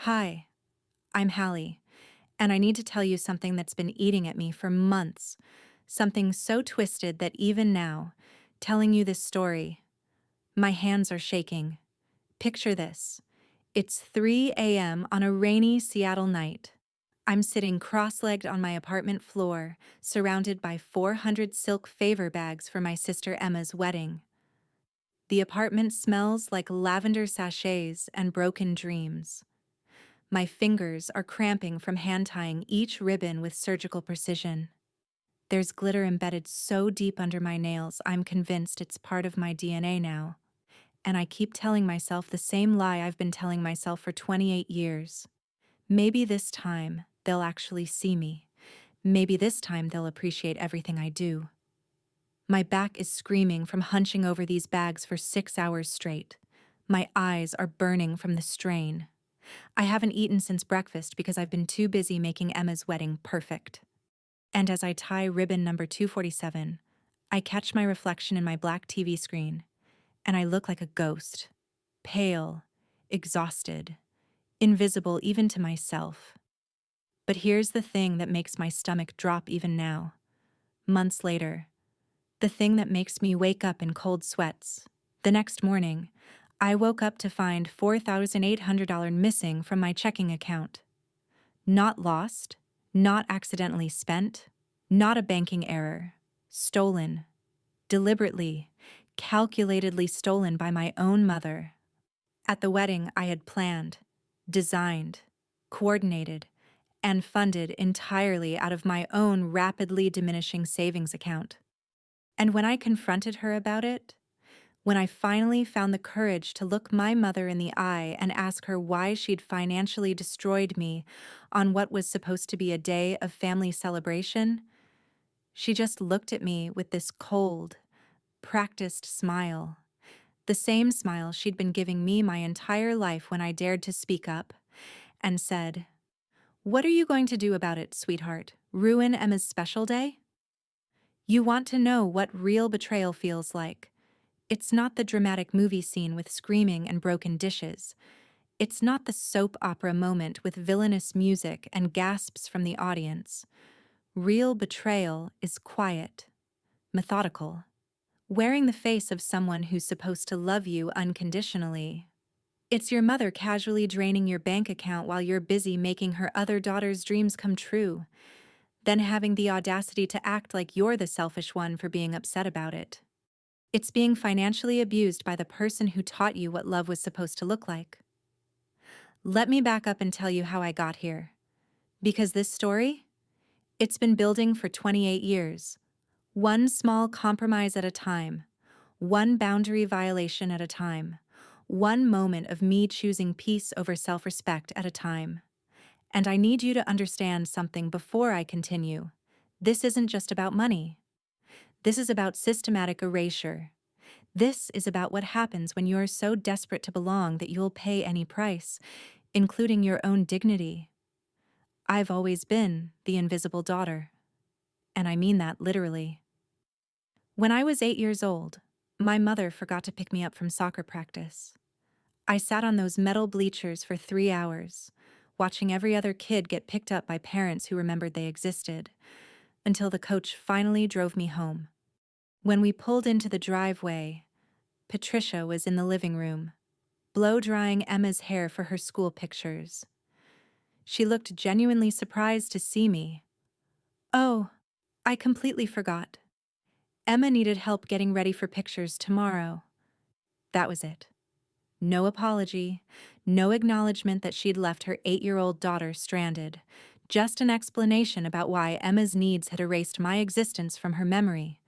Hi, I'm Hallie, and I need to tell you something that's been eating at me for months. Something so twisted that even now, telling you this story, my hands are shaking. Picture this. It's 3 a.m. on a rainy Seattle night. I'm sitting cross-legged on my apartment floor, surrounded by 400 silk favor bags for my sister Emma's wedding. The apartment smells like lavender sachets and broken dreams. My fingers are cramping from hand-tying each ribbon with surgical precision. There's glitter embedded so deep under my nails, I'm convinced it's part of my DNA now. And I keep telling myself the same lie I've been telling myself for 28 years. Maybe this time, they'll actually see me. Maybe this time they'll appreciate everything I do. My back is screaming from hunching over these bags for 6 hours straight. My eyes are burning from the strain. I haven't eaten since breakfast because I've been too busy making Emma's wedding perfect. And as I tie ribbon number 247, I catch my reflection in my black TV screen, and I look like a ghost. Pale, exhausted, invisible even to myself. But here's the thing that makes my stomach drop even now. Months later, the thing that makes me wake up in cold sweats. The next morning, I woke up to find $4,800 missing from my checking account. Not lost, not accidentally spent, not a banking error. Stolen. Deliberately, calculatedly stolen by my own mother. At the wedding I had planned, designed, coordinated, and funded entirely out of my own rapidly diminishing savings account. And when I confronted her about it, when I finally found the courage to look my mother in the eye and ask her why she'd financially destroyed me on what was supposed to be a day of family celebration, she just looked at me with this cold, practiced smile. The same smile she'd been giving me my entire life when I dared to speak up, and said, "What are you going to do about it, sweetheart? Ruin Emma's special day? You want to know what real betrayal feels like. It's not the dramatic movie scene with screaming and broken dishes. It's not the soap opera moment with villainous music and gasps from the audience. Real betrayal is quiet, methodical, wearing the face of someone who's supposed to love you unconditionally. It's your mother casually draining your bank account while you're busy making her other daughter's dreams come true, then having the audacity to act like you're the selfish one for being upset about it. It's being financially abused by the person who taught you what love was supposed to look like. Let me back up and tell you how I got here. Because this story, it's been building for 28 years. One small compromise at a time. One boundary violation at a time. One moment of me choosing peace over self-respect at a time. And I need you to understand something before I continue. This isn't just about money. This is about systematic erasure. This is about what happens when you're so desperate to belong that you'll pay any price, including your own dignity. I've always been the invisible daughter. And I mean that literally. When I was 8 years old, my mother forgot to pick me up from soccer practice. I sat on those metal bleachers for 3 hours, watching every other kid get picked up by parents who remembered they existed, until the coach finally drove me home. When we pulled into the driveway, Patricia was in the living room, blow-drying Emma's hair for her school pictures. She looked genuinely surprised to see me. "Oh, I completely forgot. Emma needed help getting ready for pictures tomorrow." That was it. No apology, no acknowledgement that she'd left her 8-year-old daughter stranded, just an explanation about why Emma's needs had erased my existence from her memory.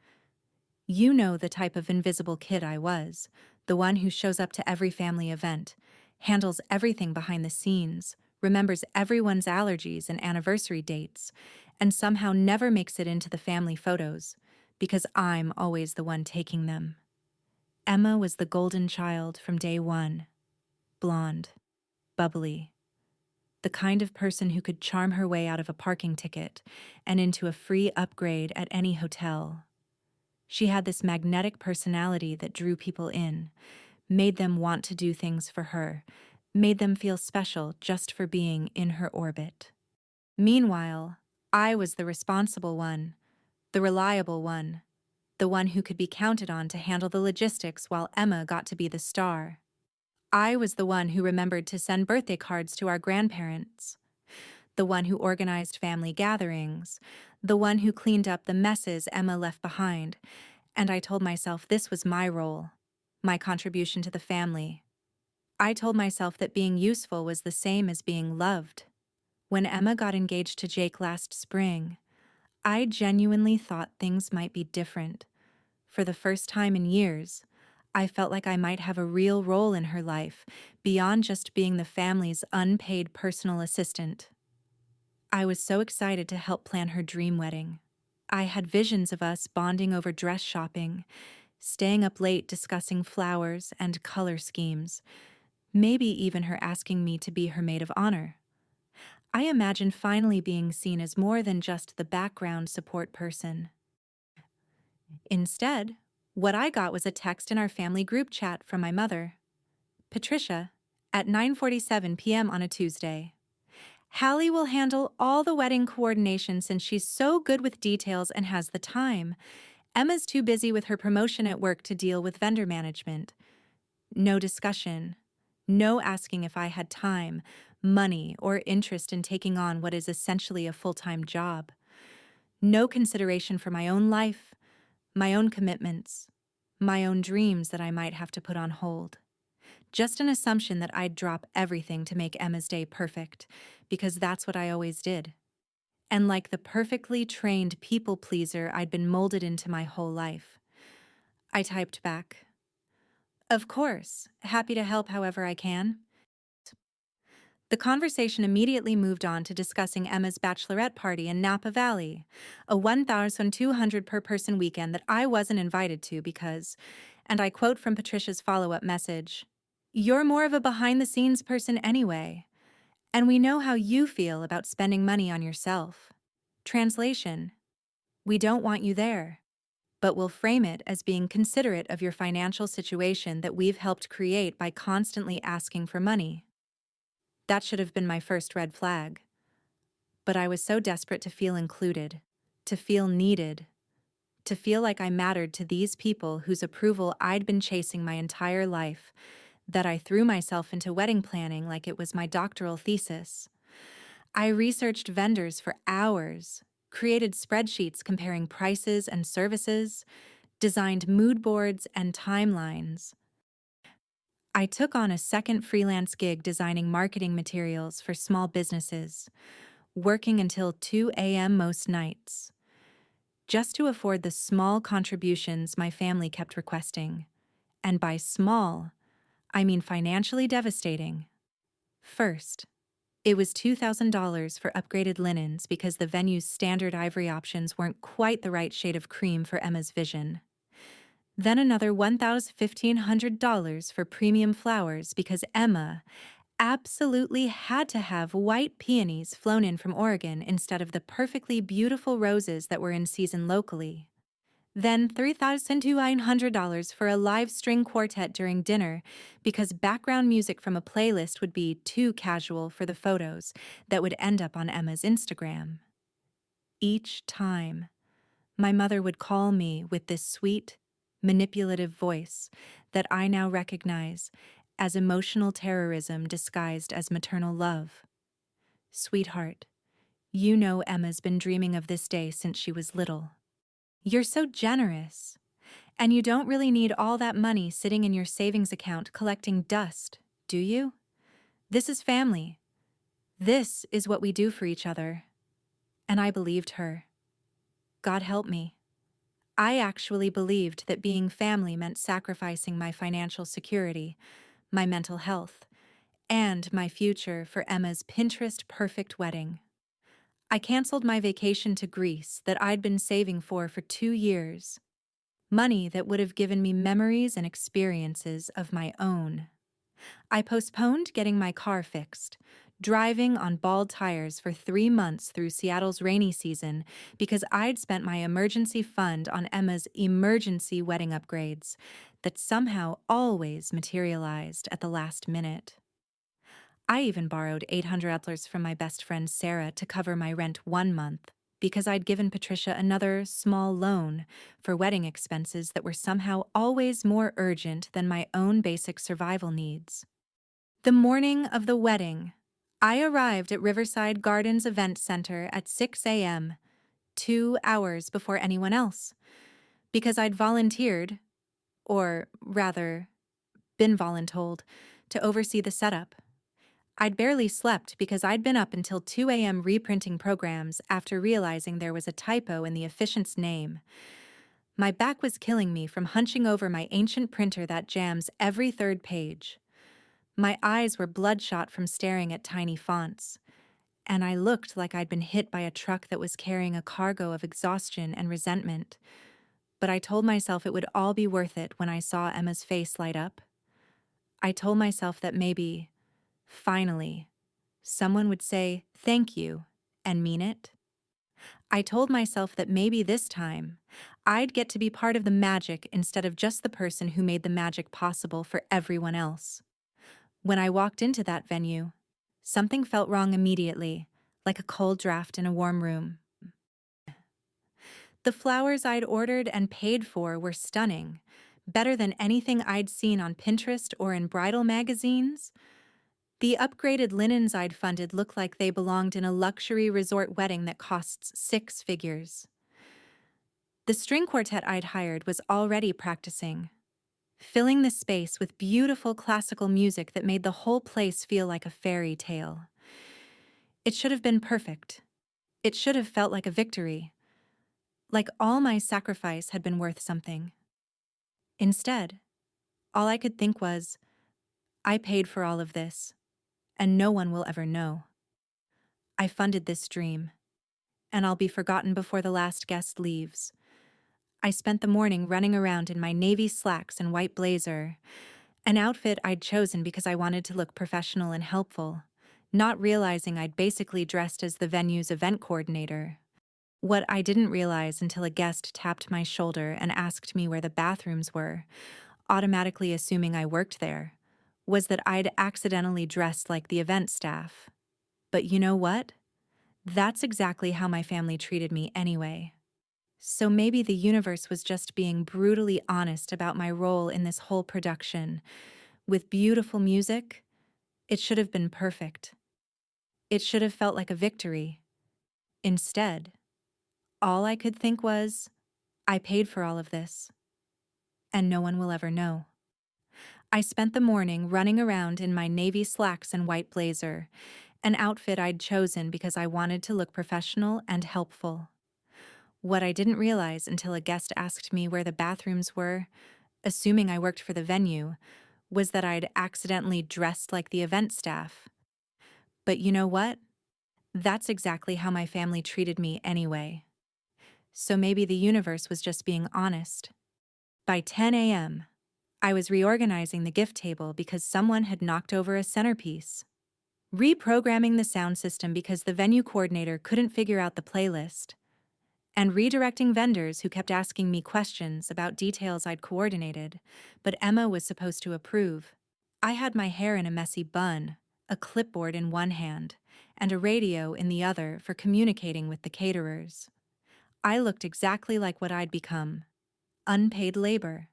You know the type of invisible kid I was, the one who shows up to every family event, handles everything behind the scenes, remembers everyone's allergies and anniversary dates, and somehow never makes it into the family photos, because I'm always the one taking them. Emma was the golden child from day one. Blonde, bubbly, the kind of person who could charm her way out of a parking ticket and into a free upgrade at any hotel. She had this magnetic personality that drew people in, made them want to do things for her, made them feel special just for being in her orbit. Meanwhile, I was the responsible one, the reliable one, the one who could be counted on to handle the logistics while Emma got to be the star. I was the one who remembered to send birthday cards to our grandparents, the one who organized family gatherings, the one who cleaned up the messes Emma left behind, and I told myself this was my role, my contribution to the family. I told myself that being useful was the same as being loved. When Emma got engaged to Jake last spring, I genuinely thought things might be different. For the first time in years, I felt like I might have a real role in her life, beyond just being the family's unpaid personal assistant. I was so excited to help plan her dream wedding. I had visions of us bonding over dress shopping, staying up late discussing flowers and color schemes, maybe even her asking me to be her maid of honor. I imagined finally being seen as more than just the background support person. Instead, what I got was a text in our family group chat from my mother. Patricia, at 9:47 p.m. on a Tuesday. Hallie will handle all the wedding coordination since she's so good with details and has the time. Emma's too busy with her promotion at work to deal with vendor management. No discussion. No asking if I had time, money, or interest in taking on what is essentially a full-time job. No consideration for my own life, my own commitments, my own dreams that I might have to put on hold. Just an assumption that I'd drop everything to make Emma's day perfect, because that's what I always did. And like the perfectly trained people pleaser I'd been molded into my whole life, I typed back, "Of course, happy to help however I can." The conversation immediately moved on to discussing Emma's bachelorette party in Napa Valley, a 1,200 per person weekend that I wasn't invited to because, and I quote from Patricia's follow-up message, "You're more of a behind-the-scenes person anyway, and we know how you feel about spending money on yourself." Translation: we don't want you there, but we'll frame it as being considerate of your financial situation that we've helped create by constantly asking for money. That should have been my first red flag. But I was so desperate to feel included, to feel needed, to feel like I mattered to these people whose approval I'd been chasing my entire life, that I threw myself into wedding planning like it was my doctoral thesis. I researched vendors for hours, created spreadsheets comparing prices and services, designed mood boards and timelines. I took on a second freelance gig designing marketing materials for small businesses, working until 2 a.m. most nights, just to afford the small contributions my family kept requesting. And by small, I mean financially devastating. First, it was $2,000 for upgraded linens because the venue's standard ivory options weren't quite the right shade of cream for Emma's vision. Then another $1,500 for premium flowers because Emma absolutely had to have white peonies flown in from Oregon instead of the perfectly beautiful roses that were in season locally. Then $3,200 for a live string quartet during dinner because background music from a playlist would be too casual for the photos that would end up on Emma's Instagram. Each time, my mother would call me with this sweet, manipulative voice that I now recognize as emotional terrorism disguised as maternal love. "Sweetheart, you know Emma's been dreaming of this day since she was little. You're so generous, and you don't really need all that money sitting in your savings account collecting dust, do you? This is family. This is what we do for each other." And I believed her. God help me. I actually believed that being family meant sacrificing my financial security, my mental health, and my future for Emma's Pinterest-perfect wedding. I canceled my vacation to Greece that I'd been saving for 2 years. Money that would have given me memories and experiences of my own. I postponed getting my car fixed, driving on bald tires for 3 months through Seattle's rainy season because I'd spent my emergency fund on Emma's emergency wedding upgrades that somehow always materialized at the last minute. I even borrowed $800 from my best friend Sarah to cover my rent 1 month because I'd given Patricia another small loan for wedding expenses that were somehow always more urgent than my own basic survival needs. The morning of the wedding, I arrived at Riverside Gardens Event Center at 6 a.m., 2 hours before anyone else, because I'd volunteered, or rather, been voluntold, to oversee the setup. I'd barely slept because I'd been up until 2 a.m. reprinting programs after realizing there was a typo in the officiant's name. My back was killing me from hunching over my ancient printer that jams every third page. My eyes were bloodshot from staring at tiny fonts, and I looked like I'd been hit by a truck that was carrying a cargo of exhaustion and resentment. But I told myself it would all be worth it when I saw Emma's face light up. I told myself that maybe, finally, someone would say thank you and mean it. I told myself that maybe this time, I'd get to be part of the magic instead of just the person who made the magic possible for everyone else. When I walked into that venue, something felt wrong immediately, like a cold draft in a warm room. The flowers I'd ordered and paid for were stunning, better than anything I'd seen on Pinterest or in bridal magazines. The upgraded linens I'd funded looked like they belonged in a luxury resort wedding that costs 6 figures. The string quartet I'd hired was already practicing, filling the space with beautiful classical music that made the whole place feel like a fairy tale. It should have been perfect. It should have felt like a victory, like all my sacrifice had been worth something. Instead, all I could think was, I paid for all of this, and no one will ever know. I funded this dream, and I'll be forgotten before the last guest leaves. I spent the morning running around in my navy slacks and white blazer, an outfit I'd chosen because I wanted to look professional and helpful, not realizing I'd basically dressed as the venue's event coordinator. What I didn't realize until a guest tapped my shoulder and asked me where the bathrooms were, automatically assuming I worked there, was that I'd accidentally dressed like the event staff. But you know what? That's exactly how my family treated me anyway. So maybe the universe was just being brutally honest about my role in this whole production. With beautiful music, it should have been perfect. It should have felt like a victory. Instead, all I could think was, I paid for all of this, and no one will ever know. I spent the morning running around in my navy slacks and white blazer, an outfit I'd chosen because I wanted to look professional and helpful. What I didn't realize until a guest asked me where the bathrooms were, assuming I worked for the venue, was that I'd accidentally dressed like the event staff. But you know what? That's exactly how my family treated me anyway. So maybe the universe was just being honest. By 10 a.m., I was reorganizing the gift table because someone had knocked over a centerpiece, reprogramming the sound system because the venue coordinator couldn't figure out the playlist, and redirecting vendors who kept asking me questions about details I'd coordinated, but Emma was supposed to approve. I had my hair in a messy bun, a clipboard in one hand, and a radio in the other for communicating with the caterers. I looked exactly like what I'd become: unpaid labor.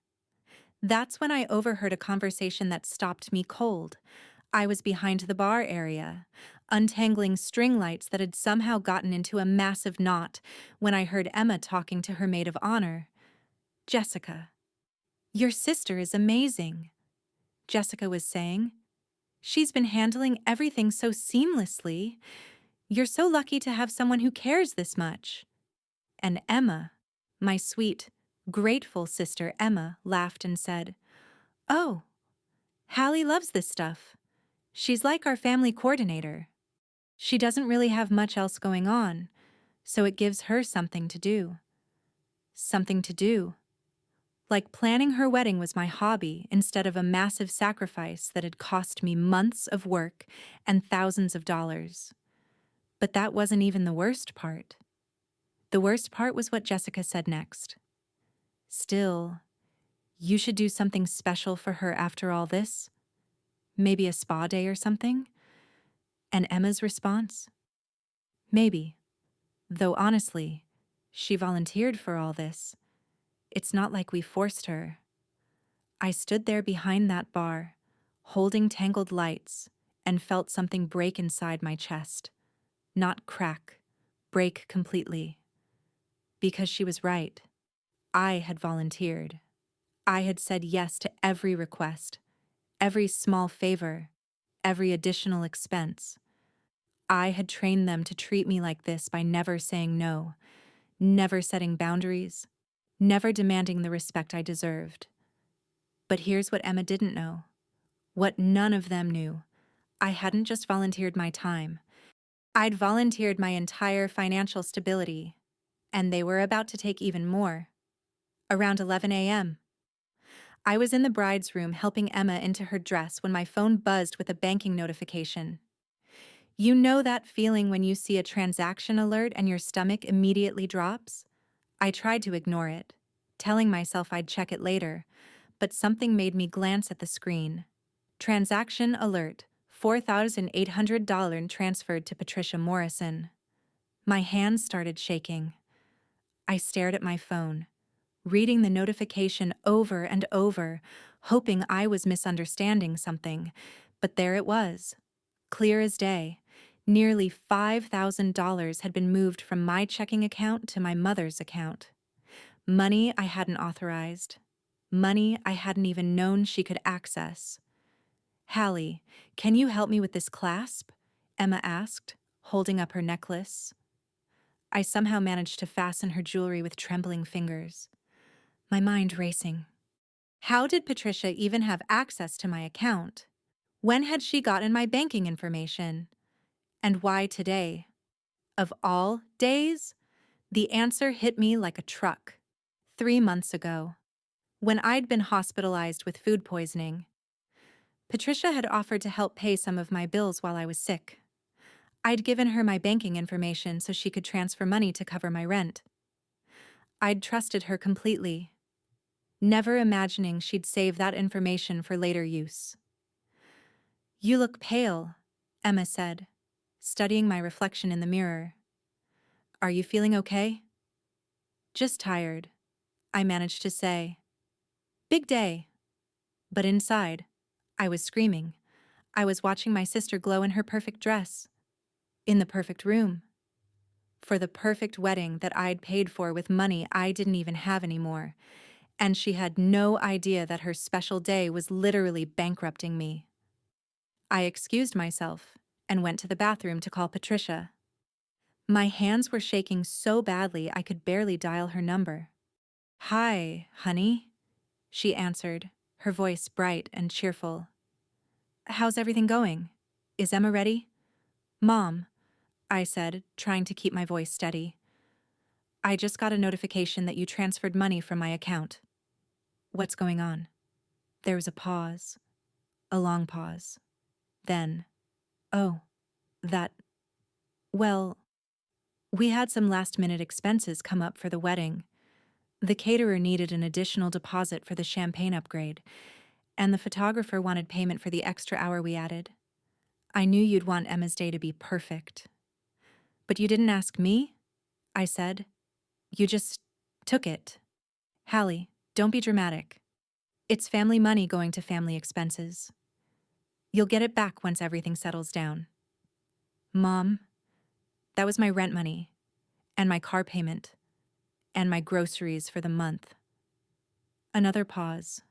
That's when I overheard a conversation that stopped me cold. I was behind the bar area, untangling string lights that had somehow gotten into a massive knot when I heard Emma talking to her maid of honor. Jessica, your sister is amazing, Jessica was saying. She's been handling everything so seamlessly. You're so lucky to have someone who cares this much. And Emma, my sweet, grateful sister Emma, laughed and said, "Oh, Hallie loves this stuff. She's like our family coordinator. She doesn't really have much else going on, so it gives her something to do. Something to do. Like planning her wedding was my hobby instead of a massive sacrifice that had cost me months of work and thousands of dollars. But that wasn't even the worst part. The worst part was what Jessica said next. Still, you should do something special for her after all this. Maybe a spa day or something? And Emma's response? Maybe. Though honestly, she volunteered for all this. It's not like we forced her. I stood there behind that bar, holding tangled lights, and felt something break inside my chest. Not crack, break completely. Because she was right. I had volunteered. I had said yes to every request, every small favor, every additional expense. I had trained them to treat me like this by never saying no, never setting boundaries, never demanding the respect I deserved. But here's what Emma didn't know. What none of them knew. I hadn't just volunteered my time. I'd volunteered my entire financial stability, and they were about to take even more. Around 11 a.m., I was in the bride's room helping Emma into her dress when my phone buzzed with a banking notification. You know that feeling when you see a transaction alert and your stomach immediately drops? I tried to ignore it, telling myself I'd check it later, but something made me glance at the screen. Transaction alert, $4,800 transferred to Patricia Morrison. My hands started shaking. I stared at my phone, reading the notification over and over, hoping I was misunderstanding something, but there it was, clear as day. Nearly $5,000 had been moved from my checking account to my mother's account. Money I hadn't authorized. Money I hadn't even known she could access. Hallie, can you help me with this clasp? Emma asked, holding up her necklace. I somehow managed to fasten her jewelry with trembling fingers, my mind racing. How did Patricia even have access to my account? When had she gotten my banking information? And why today? Of all days? The answer hit me like a truck. 3 months ago, when I'd been hospitalized with food poisoning. Patricia had offered to help pay some of my bills while I was sick. I'd given her my banking information so she could transfer money to cover my rent. I'd trusted her completely, never imagining she'd save that information for later use. You look pale, Emma said, studying my reflection in the mirror. Are you feeling okay? Just tired, I managed to say. Big day. But inside, I was screaming. I was watching my sister glow in her perfect dress, in the perfect room, for the perfect wedding that I'd paid for with money I didn't even have anymore, and she had no idea that her special day was literally bankrupting me. I excused myself and went to the bathroom to call Patricia. My hands were shaking so badly I could barely dial her number. Hi, honey, she answered, her voice bright and cheerful. How's everything going? Is Emma ready? Mom, I said, trying to keep my voice steady. I just got a notification that you transferred money from my account. What's going on? There was a pause, a long pause. Then, oh, that, well, we had some last-minute expenses come up for the wedding. The caterer needed an additional deposit for the champagne upgrade, and the photographer wanted payment for the extra hour we added. I knew you'd want Emma's day to be perfect. But you didn't ask me? I said. You just took it. Hallie, don't be dramatic. It's family money going to family expenses. You'll get it back once everything settles down. Mom, that was my rent money, and my car payment, and my groceries for the month. Another pause.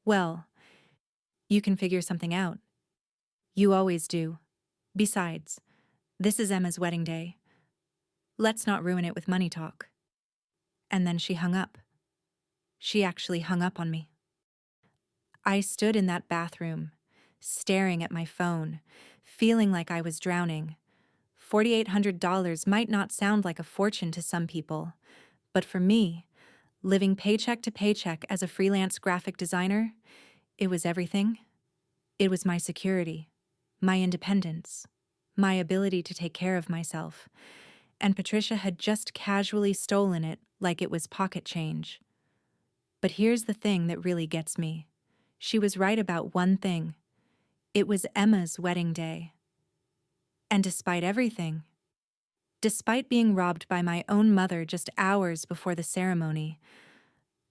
Well, you can figure something out. You always do. Besides, this is Emma's wedding day. Let's not ruin it with money talk. And then she hung up. She actually hung up on me. I stood in that bathroom, staring at my phone, feeling like I was drowning. $4,800 might not sound like a fortune to some people, but for me, living paycheck to paycheck as a freelance graphic designer, it was everything. It was my security, my independence, my ability to take care of myself, and Patricia had just casually stolen it like it was pocket change. But here's the thing that really gets me. She was right about one thing. It was Emma's wedding day. And despite everything, despite being robbed by my own mother just hours before the ceremony,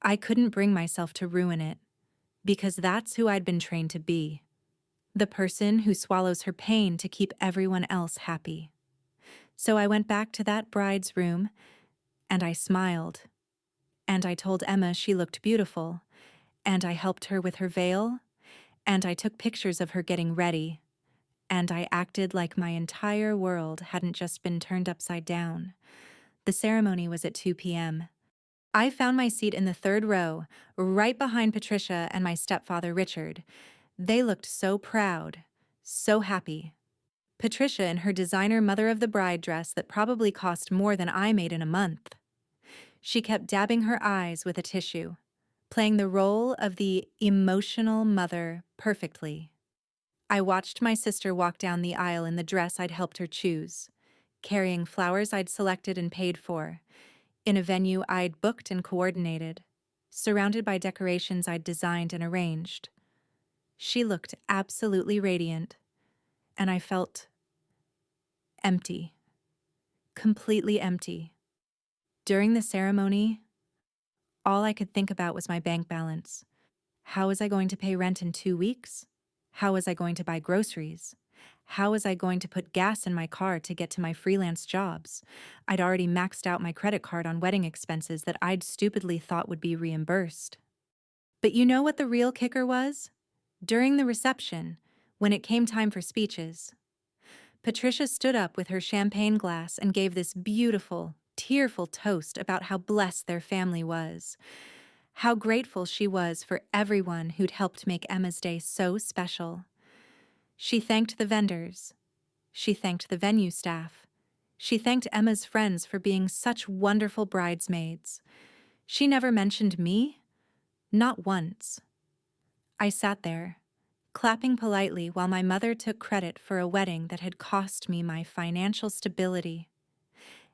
I couldn't bring myself to ruin it, because that's who I'd been trained to be. The person who swallows her pain to keep everyone else happy. So I went back to that bride's room, and I smiled. And I told Emma she looked beautiful, and I helped her with her veil, and I took pictures of her getting ready, and I acted like my entire world hadn't just been turned upside down. The ceremony was at 2 p.m. I found my seat in the third row, right behind Patricia and my stepfather Richard. They looked so proud, so happy. Patricia in her designer mother of the bride dress that probably cost more than I made in a month. She kept dabbing her eyes with a tissue, playing the role of the emotional mother perfectly. I watched my sister walk down the aisle in the dress I'd helped her choose, carrying flowers I'd selected and paid for, in a venue I'd booked and coordinated, surrounded by decorations I'd designed and arranged. She looked absolutely radiant, and I felt empty, completely empty. During the ceremony, all I could think about was my bank balance. How was I going to pay rent in 2 weeks? How was I going to buy groceries? How was I going to put gas in my car to get to my freelance jobs? I'd already maxed out my credit card on wedding expenses that I'd stupidly thought would be reimbursed. But you know what the real kicker was? During the reception, when it came time for speeches, Patricia stood up with her champagne glass and gave this beautiful, tearful toast about how blessed their family was, how grateful she was for everyone who'd helped make Emma's day so special. She thanked the vendors. She thanked the venue staff. She thanked Emma's friends for being such wonderful bridesmaids. She never mentioned me, not once. I sat there, clapping politely while my mother took credit for a wedding that had cost me my financial stability.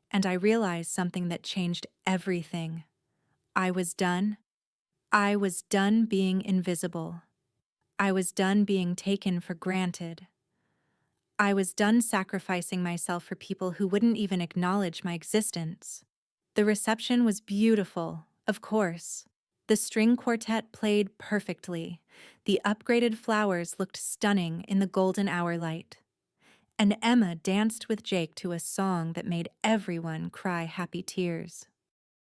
And I realized something that changed everything. I was done. I was done being invisible. I was done being taken for granted. I was done sacrificing myself for people who wouldn't even acknowledge my existence. The reception was beautiful, of course. The string quartet played perfectly. The upgraded flowers looked stunning in the golden hour light. And Emma danced with Jake to a song that made everyone cry happy tears.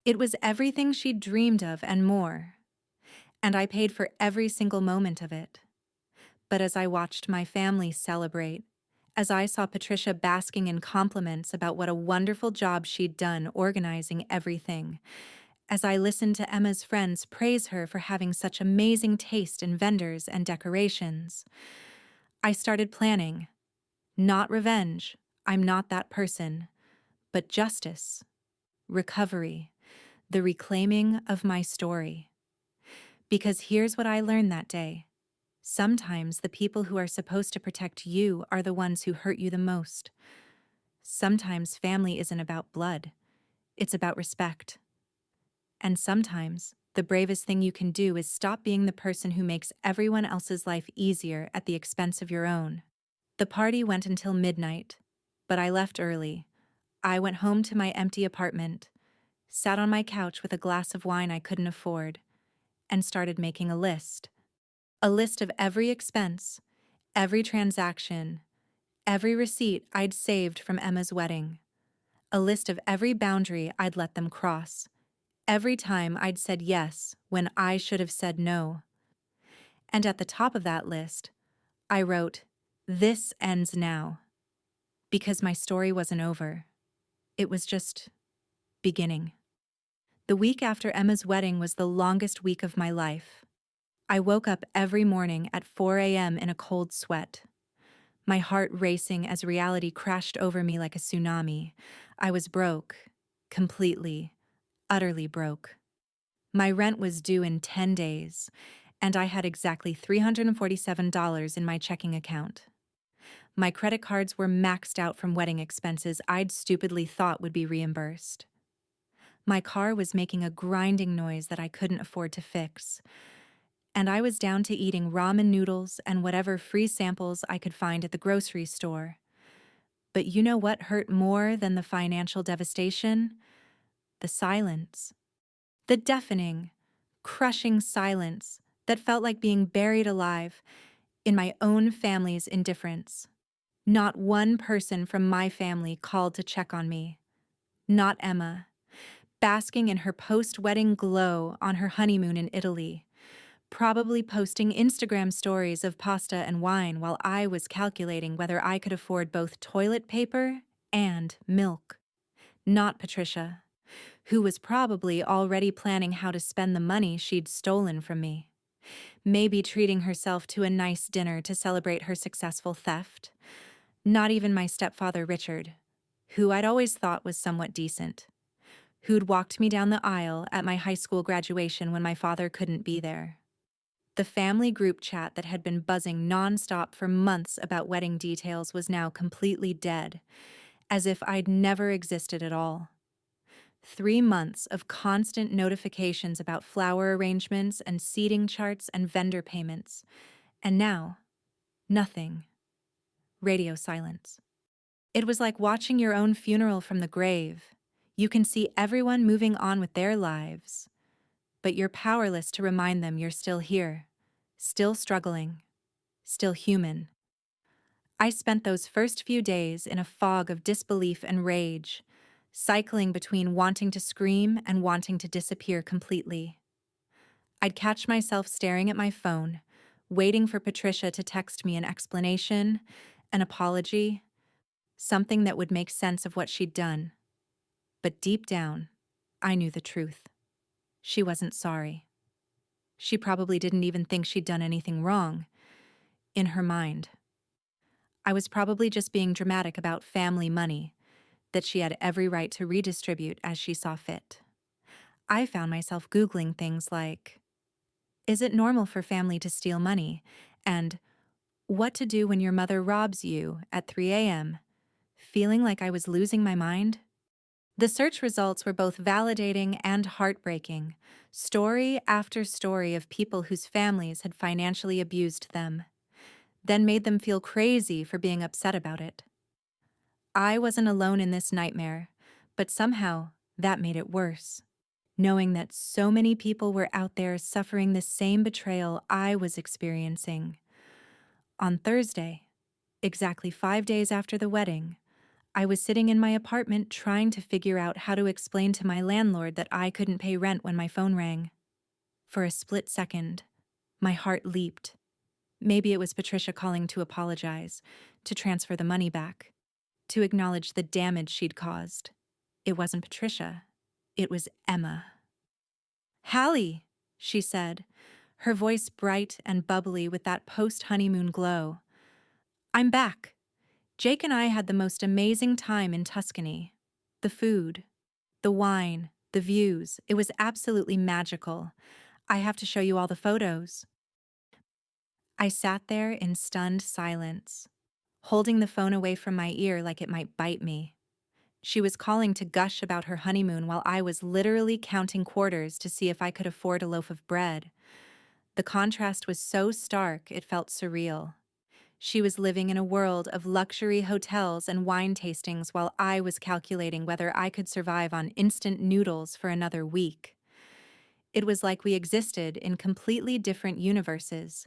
It was everything she'd dreamed of and more. And I paid for every single moment of it. But as I watched my family celebrate, as I saw Patricia basking in compliments about what a wonderful job she'd done organizing everything, as I listened to Emma's friends praise her for having such amazing taste in vendors and decorations, I started planning. Not revenge, I'm not that person, but justice, recovery, the reclaiming of my story. Because here's what I learned that day. Sometimes the people who are supposed to protect you are the ones who hurt you the most. Sometimes family isn't about blood. It's about respect. And sometimes the bravest thing you can do is stop being the person who makes everyone else's life easier at the expense of your own. The party went until midnight, but I left early. I went home to my empty apartment, sat on my couch with a glass of wine I couldn't afford, and started making a list. A list of every expense, every transaction, every receipt I'd saved from Emma's wedding. A list of every boundary I'd let them cross. Every time I'd said yes when I should have said no. And at the top of that list, I wrote, "This ends now." Because my story wasn't over. It was just beginning. The week after Emma's wedding was the longest week of my life. I woke up every morning at 4 a.m. in a cold sweat, my heart racing as reality crashed over me like a tsunami. I was broke, completely, utterly broke. My rent was due in 10 days, and I had exactly $347 in my checking account. My credit cards were maxed out from wedding expenses I'd stupidly thought would be reimbursed. My car was making a grinding noise that I couldn't afford to fix, and I was down to eating ramen noodles and whatever free samples I could find at the grocery store. But you know what hurt more than the financial devastation? The silence. The deafening, crushing silence that felt like being buried alive in my own family's indifference. Not one person from my family called to check on me. Not Emma, basking in her post-wedding glow on her honeymoon in Italy, probably posting Instagram stories of pasta and wine while I was calculating whether I could afford both toilet paper and milk. Not Patricia, who was probably already planning how to spend the money she'd stolen from me. Maybe treating herself to a nice dinner to celebrate her successful theft. Not even my stepfather Richard, who I'd always thought was somewhat decent, who'd walked me down the aisle at my high school graduation when my father couldn't be there. The family group chat that had been buzzing nonstop for months about wedding details was now completely dead, as if I'd never existed at all. 3 months of constant notifications about flower arrangements and seating charts and vendor payments. And now, nothing. Radio silence. It was like watching your own funeral from the grave. You can see everyone moving on with their lives, but you're powerless to remind them you're still here, still struggling, still human. I spent those first few days in a fog of disbelief and rage, cycling between wanting to scream and wanting to disappear completely. I'd catch myself staring at my phone, waiting for Patricia to text me an explanation, an apology, something that would make sense of what she'd done. But deep down, I knew the truth. She wasn't sorry. She probably didn't even think she'd done anything wrong. In her mind, I was probably just being dramatic about family money that she had every right to redistribute as she saw fit. I found myself Googling things like, is it normal for family to steal money? And what to do when your mother robs you at 3 a.m., feeling like I was losing my mind? The search results were both validating and heartbreaking, story after story of people whose families had financially abused them, then made them feel crazy for being upset about it. I wasn't alone in this nightmare, but somehow that made it worse, knowing that so many people were out there suffering the same betrayal I was experiencing. On Thursday, exactly 5 days after the wedding, I was sitting in my apartment trying to figure out how to explain to my landlord that I couldn't pay rent when my phone rang. For a split second, my heart leaped. Maybe it was Patricia calling to apologize, to transfer the money back, to acknowledge the damage she'd caused. It wasn't Patricia. It was Emma. "Hallie," she said, her voice bright and bubbly with that post-honeymoon glow. "I'm back. Jake and I had the most amazing time in Tuscany. The food, the wine, the views, it was absolutely magical. I have to show you all the photos." I sat there in stunned silence, holding the phone away from my ear like it might bite me. She was calling to gush about her honeymoon while I was literally counting quarters to see if I could afford a loaf of bread. The contrast was so stark it felt surreal. She was living in a world of luxury hotels and wine tastings while I was calculating whether I could survive on instant noodles for another week. It was like we existed in completely different universes,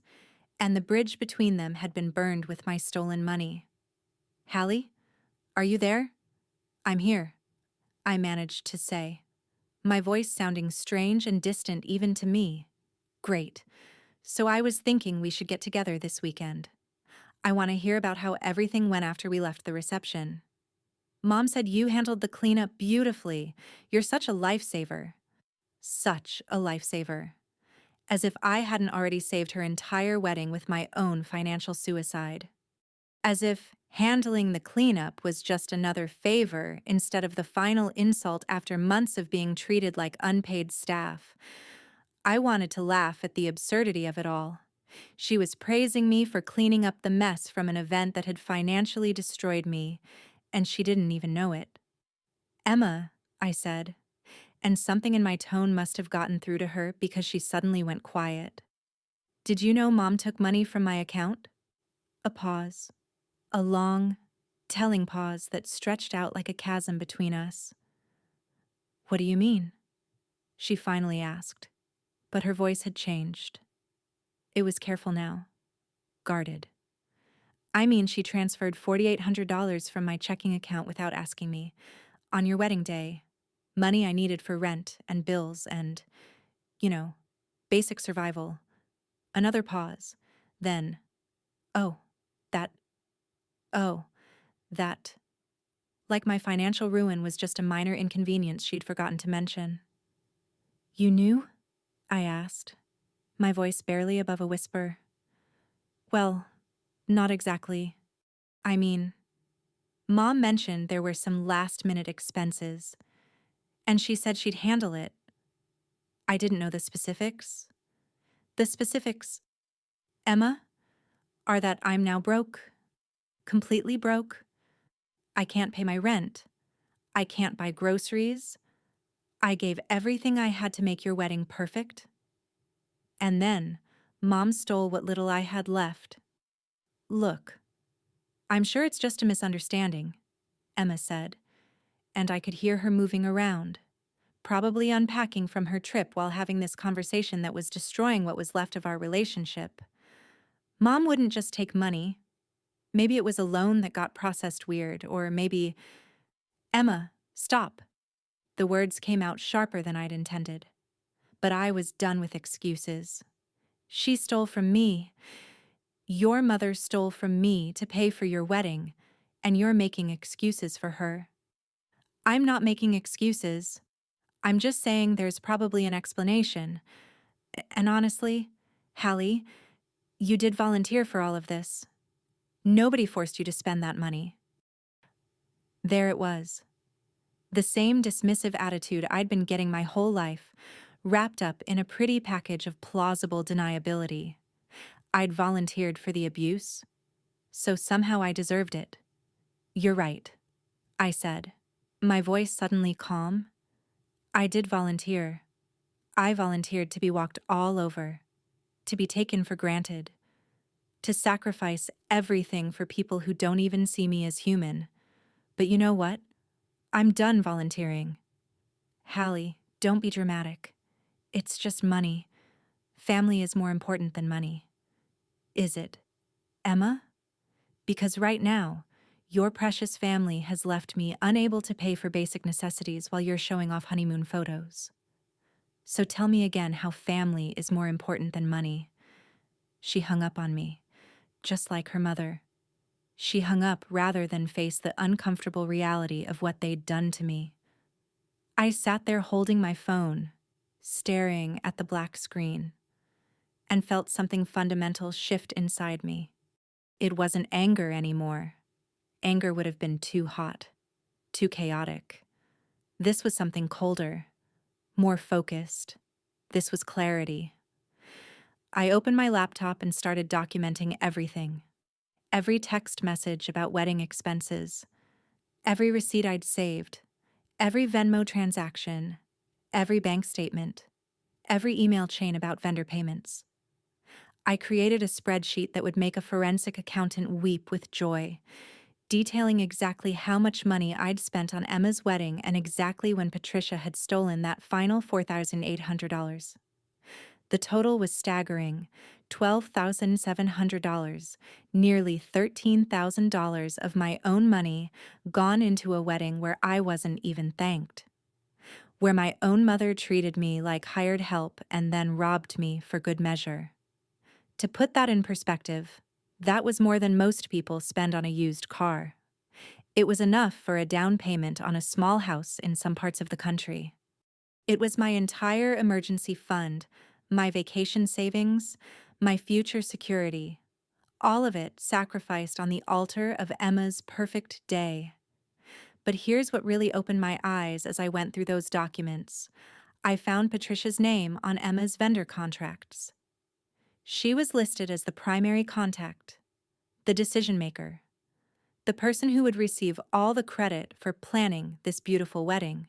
and the bridge between them had been burned with my stolen money. "Hallie, are you there?" "I'm here," I managed to say, my voice sounding strange and distant even to me. "Great. So I was thinking we should get together this weekend. I want to hear about how everything went after we left the reception. Mom said you handled the cleanup beautifully. You're such a lifesaver." Such a lifesaver. As if I hadn't already saved her entire wedding with my own financial suicide. As if handling the cleanup was just another favor instead of the final insult after months of being treated like unpaid staff. I wanted to laugh at the absurdity of it all. She was praising me for cleaning up the mess from an event that had financially destroyed me, and she didn't even know it. "Emma," I said, and something in my tone must have gotten through to her because she suddenly went quiet. "Did you know Mom took money from my account?" A pause. A long, telling pause that stretched out like a chasm between us. What do you mean? She finally asked, but her voice had changed. It was careful now, guarded. I mean, she transferred $4,800 from my checking account without asking me, on your wedding day. Money I needed for rent and bills and, you know, basic survival. Another pause. Then, oh, that, oh, that. Like my financial ruin was just a minor inconvenience she'd forgotten to mention. You knew? I asked, my voice barely above a whisper. Well, not exactly. I mean, Mom mentioned there were some last-minute expenses, and she said she'd handle it. I didn't know the specifics. The specifics, Emma, are that I'm now broke. Completely broke. I can't pay my rent. I can't buy groceries. I gave everything I had to make your wedding perfect. And then, Mom stole what little I had left. Look, I'm sure it's just a misunderstanding, Emma said, and I could hear her moving around, probably unpacking from her trip while having this conversation that was destroying what was left of our relationship. Mom wouldn't just take money. Maybe it was a loan that got processed weird, or maybe... Emma, stop. The words came out sharper than I'd intended. But I was done with excuses. She stole from me. Your mother stole from me to pay for your wedding, and you're making excuses for her. I'm not making excuses. I'm just saying there's probably an explanation. And honestly, Hallie, you did volunteer for all of this. Nobody forced you to spend that money. There it was. The same dismissive attitude I'd been getting my whole life, wrapped up in a pretty package of plausible deniability. I'd volunteered for the abuse, so somehow I deserved it. You're right, I said, my voice suddenly calm. I did volunteer. I volunteered to be walked all over, to be taken for granted, to sacrifice everything for people who don't even see me as human. But you know what? I'm done volunteering. Hallie, don't be dramatic. It's just money. Family is more important than money. Is it, Emma? Because right now, your precious family has left me unable to pay for basic necessities while you're showing off honeymoon photos. So tell me again how family is more important than money. She hung up on me, just like her mother. She hung up rather than face the uncomfortable reality of what they'd done to me. I sat there holding my phone, staring at the black screen, and felt something fundamental shift inside me. It wasn't anger anymore. Anger would have been too hot, too chaotic. This was something colder, more focused. This was clarity. I opened my laptop and started documenting everything. Every text message about wedding expenses, every receipt I'd saved, every Venmo transaction, every bank statement, every email chain about vendor payments. I created a spreadsheet that would make a forensic accountant weep with joy, detailing exactly how much money I'd spent on Emma's wedding and exactly when Patricia had stolen that final $4,800. The total was staggering, $12,700, nearly $13,000 of my own money gone into a wedding where I wasn't even thanked, where my own mother treated me like hired help and then robbed me for good measure. To put that in perspective, that was more than most people spend on a used car. It was enough for a down payment on a small house in some parts of the country. It was my entire emergency fund, my vacation savings, my future security, all of it sacrificed on the altar of Emma's perfect day. But here's what really opened my eyes as I went through those documents. I found Patricia's name on Emma's vendor contracts. She was listed as the primary contact, the decision maker, the person who would receive all the credit for planning this beautiful wedding.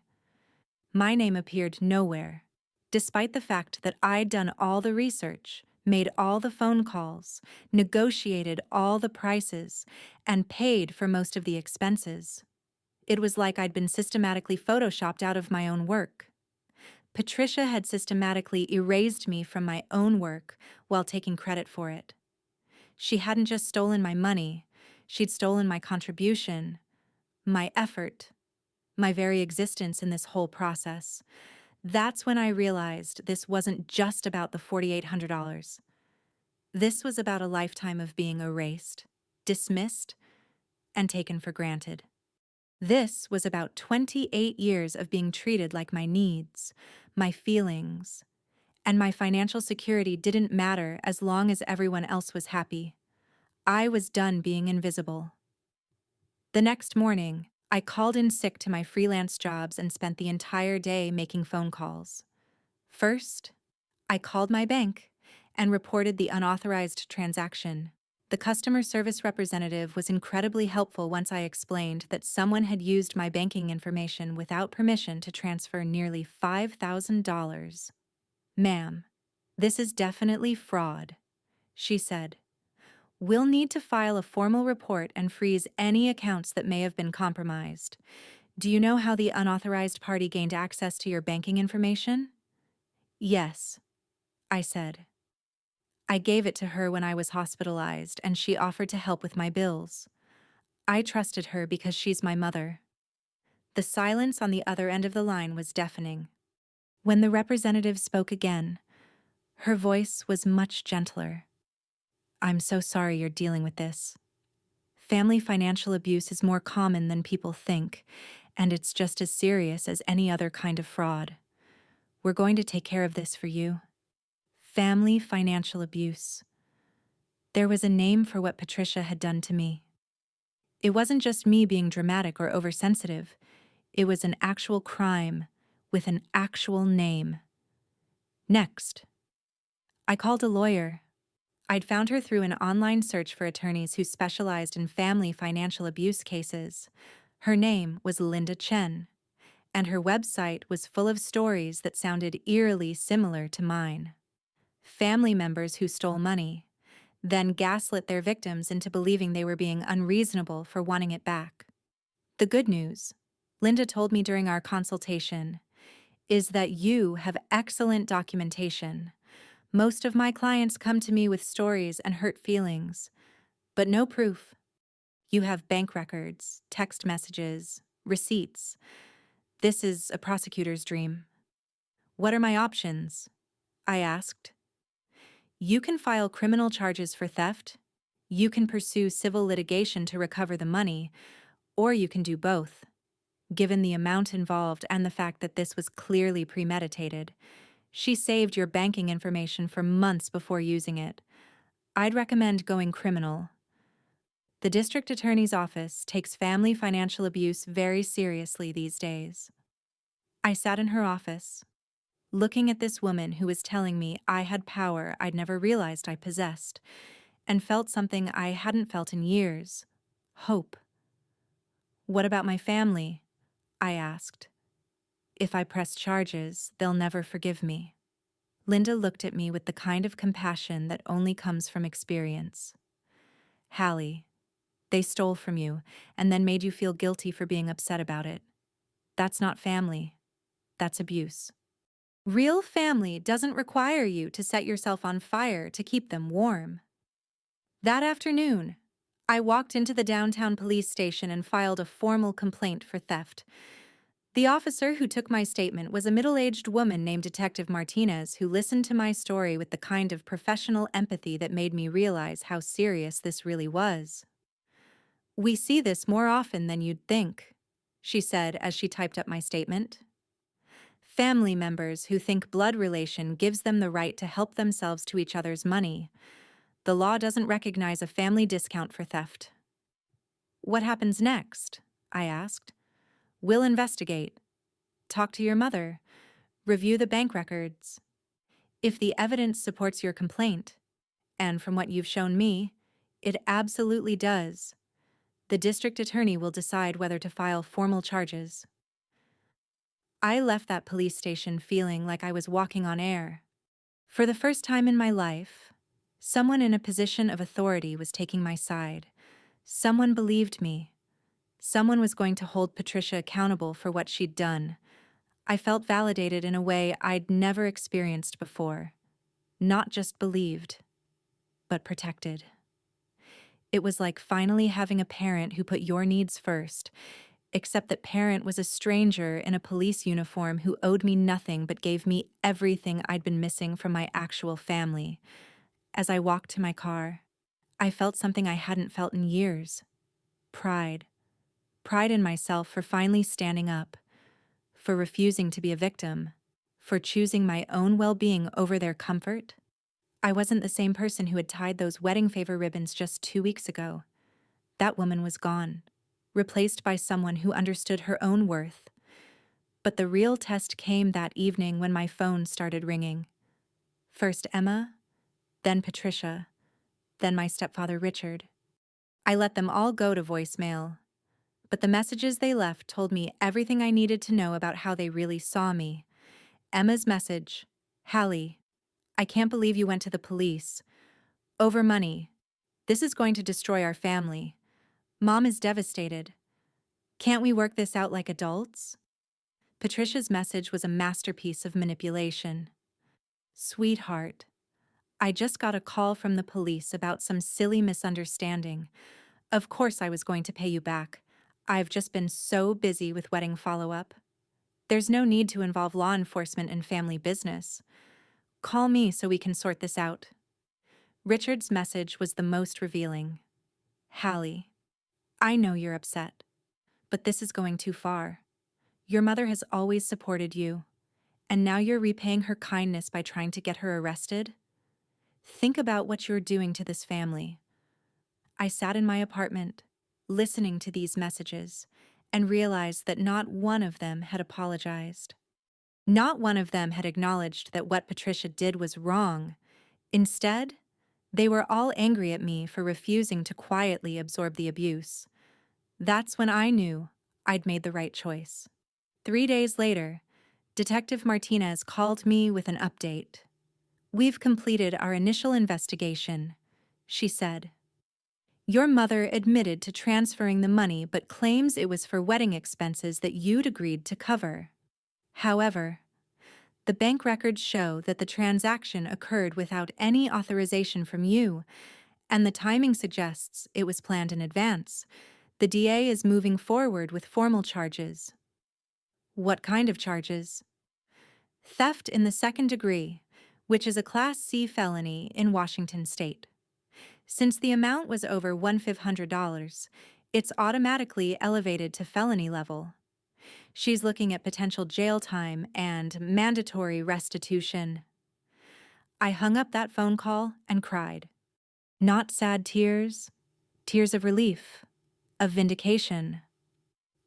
My name appeared nowhere, despite the fact that I'd done all the research, made all the phone calls, negotiated all the prices, and paid for most of the expenses. It was like I'd been systematically photoshopped out of my own work. Patricia had systematically erased me from my own work while taking credit for it. She hadn't just stolen my money, she'd stolen my contribution, my effort, my very existence in this whole process. That's when I realized this wasn't just about the $4,800. This was about a lifetime of being erased, dismissed, and taken for granted. This was about 28 years of being treated like my needs, my feelings, and my financial security didn't matter as long as everyone else was happy. I was done being invisible. The next morning, I called in sick to my freelance jobs and spent the entire day making phone calls. First, I called my bank and reported the unauthorized transaction. The customer service representative was incredibly helpful once I explained that someone had used my banking information without permission to transfer nearly $5,000. "Ma'am, this is definitely fraud," she said. "We'll need to file a formal report and freeze any accounts that may have been compromised. Do you know how the unauthorized party gained access to your banking information?" "Yes," I said. "I gave it to her when I was hospitalized, and she offered to help with my bills. I trusted her because she's my mother." The silence on the other end of the line was deafening. When the representative spoke again, her voice was much gentler. "I'm so sorry you're dealing with this. Family financial abuse is more common than people think, and it's just as serious as any other kind of fraud. We're going to take care of this for you." Family financial abuse. There was a name for what Patricia had done to me. It wasn't just me being dramatic or oversensitive. It was an actual crime with an actual name. Next, I called a lawyer. I'd found her through an online search for attorneys who specialized in family financial abuse cases. Her name was Linda Chen, and her website was full of stories that sounded eerily similar to mine. Family members who stole money, then gaslit their victims into believing they were being unreasonable for wanting it back. The good news, Linda told me during our consultation, is that you have excellent documentation. Most of my clients come to me with stories and hurt feelings, but no proof. You have bank records, text messages, receipts. This is a prosecutor's dream. What are my options? I asked. You can file criminal charges for theft, you can pursue civil litigation to recover the money, or you can do both. Given the amount involved and the fact that this was clearly premeditated, she saved your banking information for months before using it. I'd recommend going criminal. The district attorney's office takes family financial abuse very seriously these days. I sat in her office, looking at this woman who was telling me I had power I'd never realized I possessed, and felt something I hadn't felt in years: hope. "What about my family?" I asked. "If I press charges, they'll never forgive me." Linda looked at me with the kind of compassion that only comes from experience. "Hallie, they stole from you and then made you feel guilty for being upset about it. That's not family. That's abuse. Real family doesn't require you to set yourself on fire to keep them warm." That afternoon, I walked into the downtown police station and filed a formal complaint for theft. The officer who took my statement was a middle-aged woman named Detective Martinez, who listened to my story with the kind of professional empathy that made me realize how serious this really was. "We see this more often than you'd think," she said as she typed up my statement. "Family members who think blood relation gives them the right to help themselves to each other's money. The law doesn't recognize a family discount for theft." "What happens next?" I asked. "We'll investigate. Talk to your mother. Review the bank records. If the evidence supports your complaint, and from what you've shown me, it absolutely does, the district attorney will decide whether to file formal charges." I left that police station feeling like I was walking on air. For the first time in my life, Someone in a position of authority was taking my side. Someone believed me. Someone was going to hold Patricia accountable for what she'd done. I felt validated in a way I'd never experienced before. Not just believed, but protected. It was like finally having a parent who put your needs first, except that parent was a stranger in a police uniform who owed me nothing but gave me everything I'd been missing from my actual family. As I walked to my car, I felt something I hadn't felt in years. Pride. Pride in myself for finally standing up, for refusing to be a victim, for choosing my own well-being over their comfort. I wasn't the same person who had tied those wedding favor ribbons just 2 weeks ago. That woman was gone, replaced by someone who understood her own worth. But the real test came that evening when my phone started ringing. First Emma, then Patricia, then my stepfather Richard. I let them all go to voicemail, but the messages they left told me everything I needed to know about how they really saw me. Emma's message: Hallie, I can't believe you went to the police. Over money. This is going to destroy our family. Mom is devastated. Can't we work this out like adults? Patricia's message was a masterpiece of manipulation. Sweetheart, I just got a call from the police about some silly misunderstanding. Of course I was going to pay you back. I've just been so busy with wedding follow-up. There's no need to involve law enforcement in family business. Call me so we can sort this out. Richard's message was the most revealing. Hallie, I know you're upset, but this is going too far. Your mother has always supported you, and now you're repaying her kindness by trying to get her arrested? Think about what you're doing to this family. I sat in my apartment, listening to these messages, and realized that not one of them had apologized. Not one of them had acknowledged that what Patricia did was wrong. Instead, they were all angry at me for refusing to quietly absorb the abuse. That's when I knew I'd made the right choice. 3 days later, Detective Martinez called me with an update. We've completed our initial investigation, she said. Your mother admitted to transferring the money but claims it was for wedding expenses that you'd agreed to cover. However, the bank records show that the transaction occurred without any authorization from you, and the timing suggests it was planned in advance. The DA is moving forward with formal charges. What kind of charges? Theft in the second degree, which is a Class C felony in Washington state. Since the amount was over $1,500, it's automatically elevated to felony level. She's looking at potential jail time and mandatory restitution. I hung up that phone call and cried. Not sad tears, tears of relief, of vindication,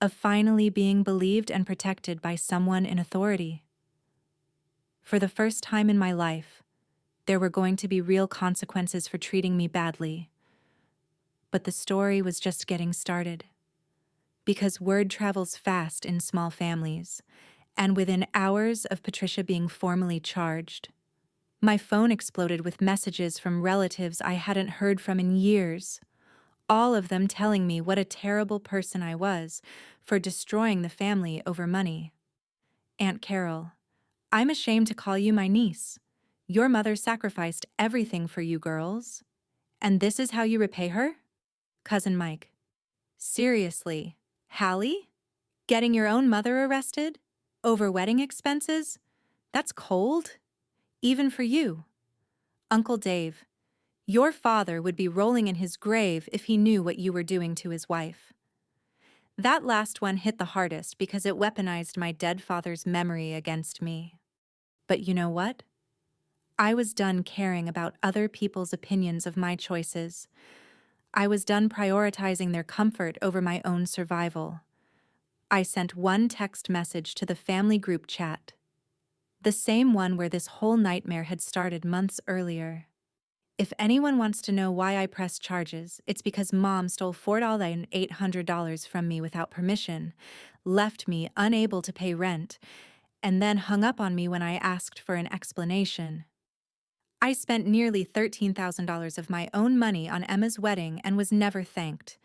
of finally being believed and protected by someone in authority. For the first time in my life, there were going to be real consequences for treating me badly. But the story was just getting started. Because word travels fast in small families, and within hours of Patricia being formally charged, my phone exploded with messages from relatives I hadn't heard from in years, all of them telling me what a terrible person I was for destroying the family over money. Aunt Carol, I'm ashamed to call you my niece. Your mother sacrificed everything for you girls. And this is how you repay her? Cousin Mike, seriously, Hallie? Getting your own mother arrested? Over wedding expenses? That's cold. Even for you. Uncle Dave, your father would be rolling in his grave if he knew what you were doing to his wife. That last one hit the hardest because it weaponized my dead father's memory against me. But you know what? I was done caring about other people's opinions of my choices. I was done prioritizing their comfort over my own survival. I sent one text message to the family group chat, the same one where this whole nightmare had started months earlier. If anyone wants to know why I pressed charges, it's because Mom stole $4,800 from me without permission, left me unable to pay rent, and then hung up on me when I asked for an explanation. I spent nearly $13,000 of my own money on Emma's wedding and was never thanked,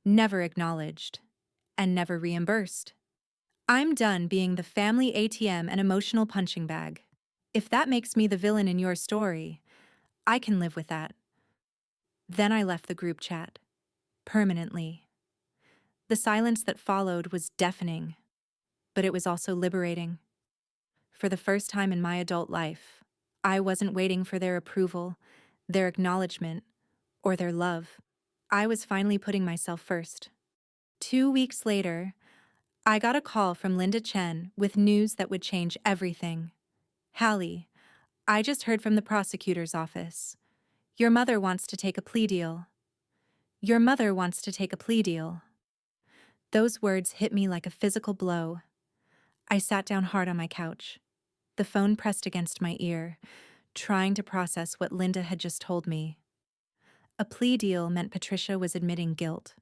never acknowledged, and never reimbursed. I'm done being the family ATM and emotional punching bag. If that makes me the villain in your story, I can live with that. Then I left the group chat. Permanently. The silence that followed was deafening, but it was also liberating. For the first time in my adult life, I wasn't waiting for their approval, their acknowledgement, or their love. I was finally putting myself first. 2 weeks later, I got a call from Linda Chen with news that would change everything. Hallie, I just heard from the prosecutor's office. Your mother wants to take a plea deal. Your mother wants to take a plea deal. Those words hit me like a physical blow. I sat down hard on my couch, the phone pressed against my ear, trying to process what Linda had just told me. A plea deal meant Patricia was admitting guilt.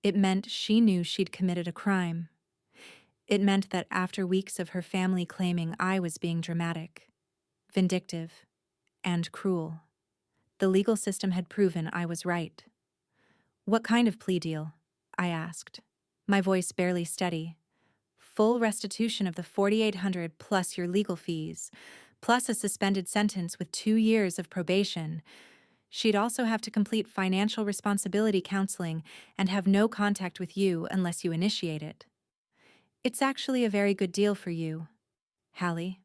It meant she knew she'd committed a crime. It meant that after weeks of her family claiming I was being dramatic, vindictive, and cruel, the legal system had proven I was right. What kind of plea deal? I asked, my voice barely steady. Full restitution of the $4,800 plus your legal fees, plus a suspended sentence with 2 years of probation. She'd also have to complete financial responsibility counseling and have no contact with you unless you initiate it. It's actually a very good deal for you, Hallie.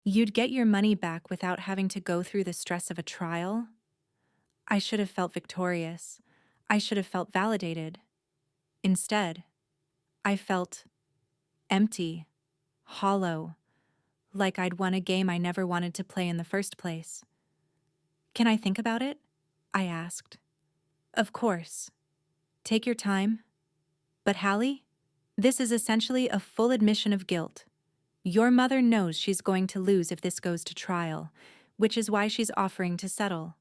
You'd get your money back without having to go through the stress of a trial. I should have felt victorious. I should have felt validated. Instead, I felt empty, hollow, like I'd won a game I never wanted to play in the first place. Can I think about it? I asked. Of course. Take your time. But Hallie, this is essentially a full admission of guilt. Your mother knows she's going to lose if this goes to trial, which is why she's offering to settle.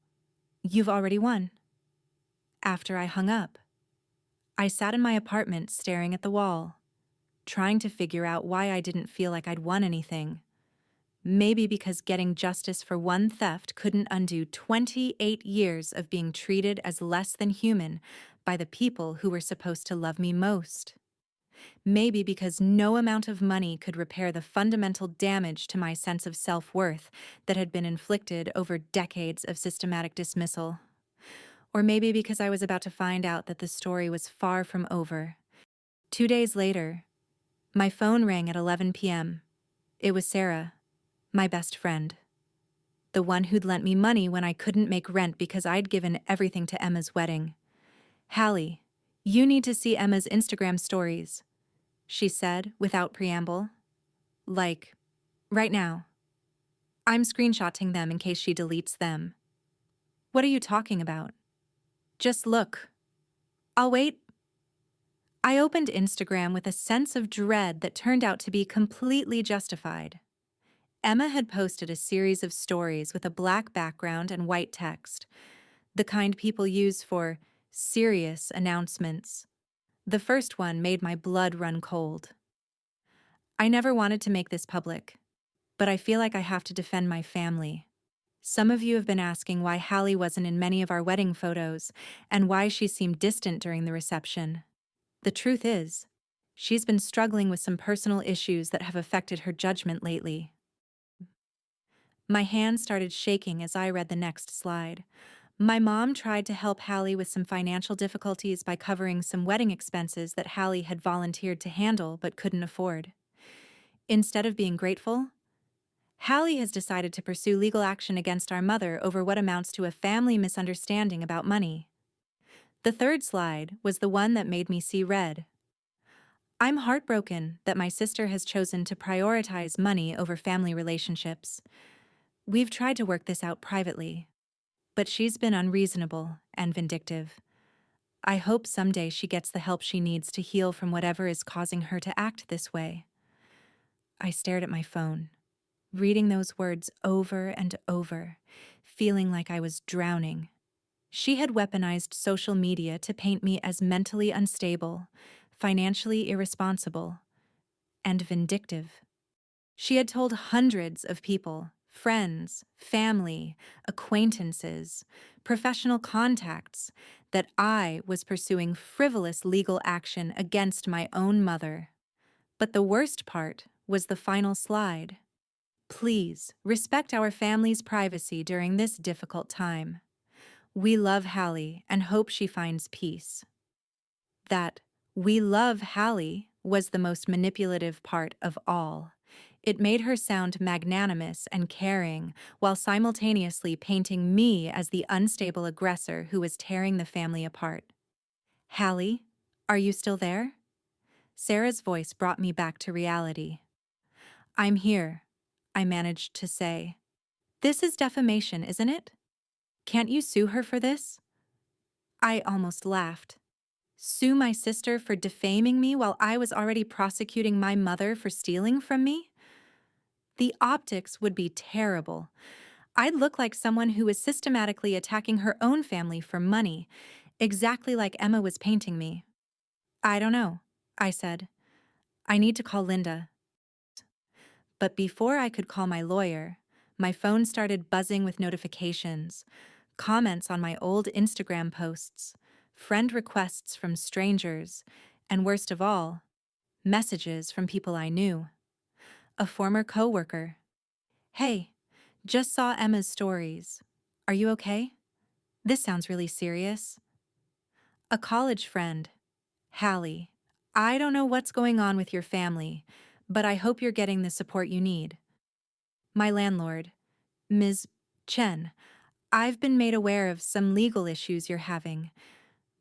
You've already won. After I hung up, I sat in my apartment staring at the wall, trying to figure out why I didn't feel like I'd won anything. Maybe because getting justice for one theft couldn't undo 28 years of being treated as less than human by the people who were supposed to love me most. Maybe because no amount of money could repair the fundamental damage to my sense of self-worth that had been inflicted over decades of systematic dismissal. Or maybe because I was about to find out that the story was far from over. 2 days later, my phone rang at 11 p.m. It was Sarah, my best friend. The one who'd lent me money when I couldn't make rent because I'd given everything to Emma's wedding. Hallie, you need to see Emma's Instagram stories, she said without preamble. Like, right now. I'm screenshotting them in case she deletes them. What are you talking about? Just look. I'll wait. I opened Instagram with a sense of dread that turned out to be completely justified. Emma had posted a series of stories with a black background and white text, the kind people use for serious announcements. The first one made my blood run cold. I never wanted to make this public, but I feel like I have to defend my family. Some of you have been asking why Hallie wasn't in many of our wedding photos and why she seemed distant during the reception. The truth is, she's been struggling with some personal issues that have affected her judgment lately. My hand started shaking as I read the next slide. My mom tried to help Hallie with some financial difficulties by covering some wedding expenses that Hallie had volunteered to handle but couldn't afford. Instead of being grateful, Hallie has decided to pursue legal action against our mother over what amounts to a family misunderstanding about money. The third slide was the one that made me see red. I'm heartbroken that my sister has chosen to prioritize money over family relationships. We've tried to work this out privately, but she's been unreasonable and vindictive. I hope someday she gets the help she needs to heal from whatever is causing her to act this way. I stared at my phone, reading those words over and over, feeling like I was drowning. She had weaponized social media to paint me as mentally unstable, financially irresponsible, and vindictive. She had told hundreds of people, friends, family, acquaintances, professional contacts, that I was pursuing frivolous legal action against my own mother. But the worst part was the final slide. Please respect our family's privacy during this difficult time. We love Hallie and hope she finds peace. That "we love Hallie" was the most manipulative part of all. It made her sound magnanimous and caring, while simultaneously painting me as the unstable aggressor who was tearing the family apart. "Hallie, are you still there?" Sarah's voice brought me back to reality. "I'm here," I managed to say. "This is defamation, isn't it? Can't you sue her for this?" I almost laughed. Sue my sister for defaming me while I was already prosecuting my mother for stealing from me? The optics would be terrible. I'd look like someone who was systematically attacking her own family for money, exactly like Emma was painting me. "I don't know," I said. "I need to call Linda." But before I could call my lawyer, my phone started buzzing with notifications, comments on my old Instagram posts, friend requests from strangers, and worst of all, messages from people I knew. A former coworker. "Hey, just saw Emma's stories. Are you okay? This sounds really serious." A college friend. "Hallie, I don't know what's going on with your family, but I hope you're getting the support you need." My landlord. "Ms. Chen, I've been made aware of some legal issues you're having.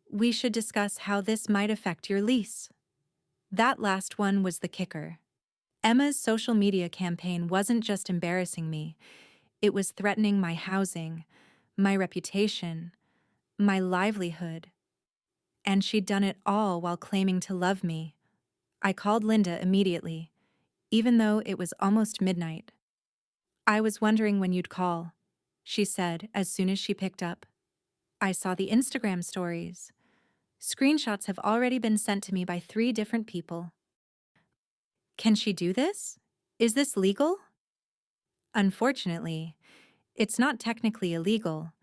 We should discuss how this might affect your lease." That last one was the kicker. Emma's social media campaign wasn't just embarrassing me, it was threatening my housing, my reputation, my livelihood. And she'd done it all while claiming to love me. I called Linda immediately, even though it was almost midnight. "I was wondering when you'd call," she said as soon as she picked up. "I saw the Instagram stories. Screenshots have already been sent to me by 3 different people." "Can she do this? Is this legal?" Unfortunately, it's not technically illegal,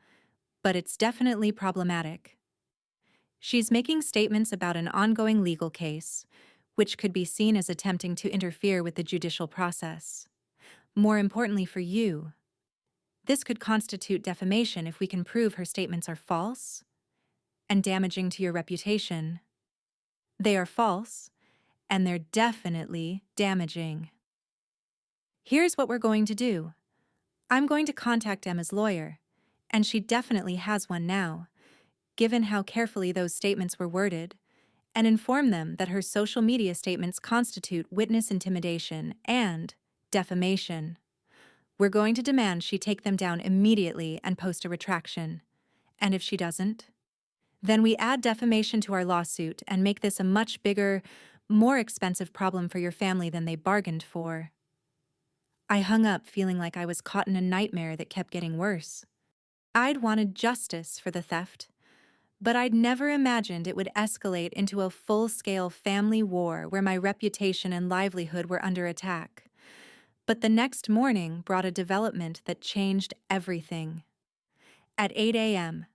but it's definitely problematic. She's making statements about an ongoing legal case, which could be seen as attempting to interfere with the judicial process. More importantly for you, this could constitute defamation if we can prove her statements are false and damaging to your reputation. They are false, and they're definitely damaging. Here's what we're going to do. I'm going to contact Emma's lawyer, and she definitely has one now, given how carefully those statements were worded, and inform them that her social media statements constitute witness intimidation and defamation. We're going to demand she take them down immediately and post a retraction. And if she doesn't, then we add defamation to our lawsuit and make this a much bigger, more expensive problem for your family than they bargained for. I hung up feeling like I was caught in a nightmare that kept getting worse. I'd wanted justice for the theft, but I'd never imagined it would escalate into a full-scale family war where my reputation and livelihood were under attack. But the next morning brought a development that changed everything. At 8 a.m.,